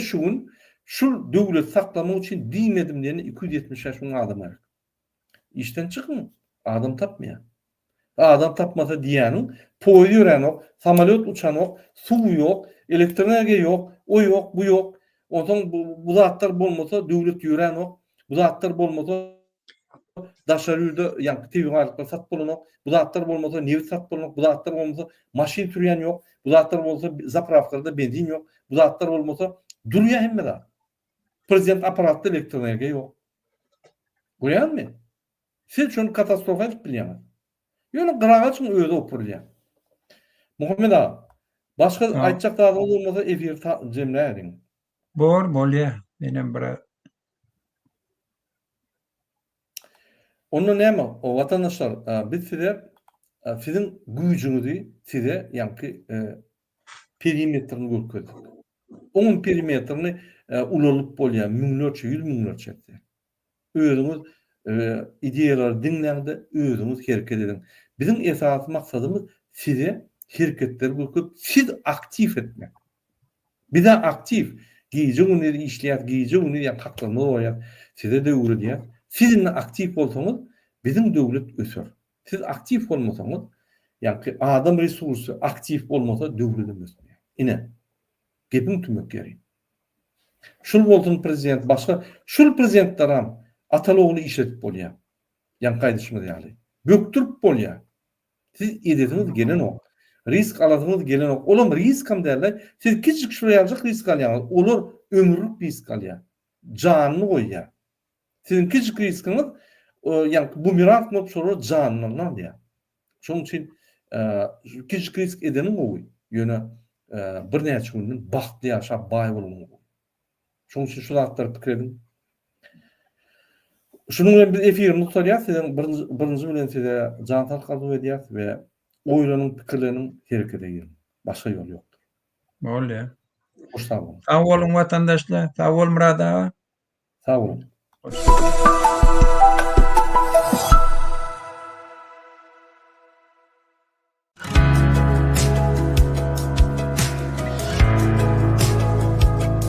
şu döwlet saklamak için diýmedim diýeni 270 ýaşyň adamy. İşten çıkın, adam tapmaýar. Adam tapmasa diýäniň, poýdy ýörenok, samolyot uçanok, suw ýok, elektrik energia ýok, o ýok, bu ýok. Ondan bu zatlar bolmasa döwlet ýörenok, bu zatlar bolmasa daşary ýerde ýa-ni telewiziorlar sat bolanok, bu zatlar bolmasa neft sat bolanok, bu zatlar bolmasa maşin türýän ýok, bu zatlar bolmasa zapravkalarda benzin ýok, bu zatlar bolmasa durýar hemme. Prezident aparatda elektrik energia ýok. Goýanmy? Siz şonu katastrofa edip bilýäňiz. Ýöne gyragaçyň özü opurlýar. Muhammed ağa, başga aýtjak dagy bolmasa efir jemläýäriň. Bolýar. Menem bir Onu näme? O vatandaşlar, biz size sizin güýjüňizi size ýa-ki perimetrini görkezdik. Onun perimetrini ulalyp bolýar, müňlerçe, ýüz müňlerçe. Özüňiz ideýalar diňlerde özüňiz hereket edin. Bizim esasy maksadymyz size hereketler görkezip, siz aktif etmek. Bir de aktif, gece gündüz işleýär, gece gündüz ýa-ni haklanyp bolýar. Size de öwredýär. Siz aktif bolsaňyz, bizim döwlet öser. Siz aktif bolmasaňyz, ýa-ni adam resursy aktif bolmasa döwlet ösmür. Ine gepim tümek geri. Şul bolsun prezident, başga şul prezidentleram atalogly işletip bolýar. Ýa-ni gaýdyşmaz ýaly. Böktürip bolýar. Siz edetiniz gelen o. Risk aladığınız gelen o. Olam risk ham derler. Siz kiçik şurayacak risk alýaňyz. Olar ömürlük risk alýar. Janyny goýýar. Sizin kiçik riskiniz yani bumerang bolup sonra janyny alýar. Şoň üçin kiçik risk edenin o. Ýöne bir näçe gündün bagtly ýaşap baý bolmagy. Şoň üçin şu zatlar pikir edin. Şunun bilen biz efirimizni tutarýar, sizin birinji bilen size jan tarkalyp edýär we oýlanyň pikirleriniň herekete girin. Başga ýol ýokdur. Bolýar. Hoş sağ olun. Sağ olun vatandaşlar. Sağ ol Murad ağa. Sağ olun.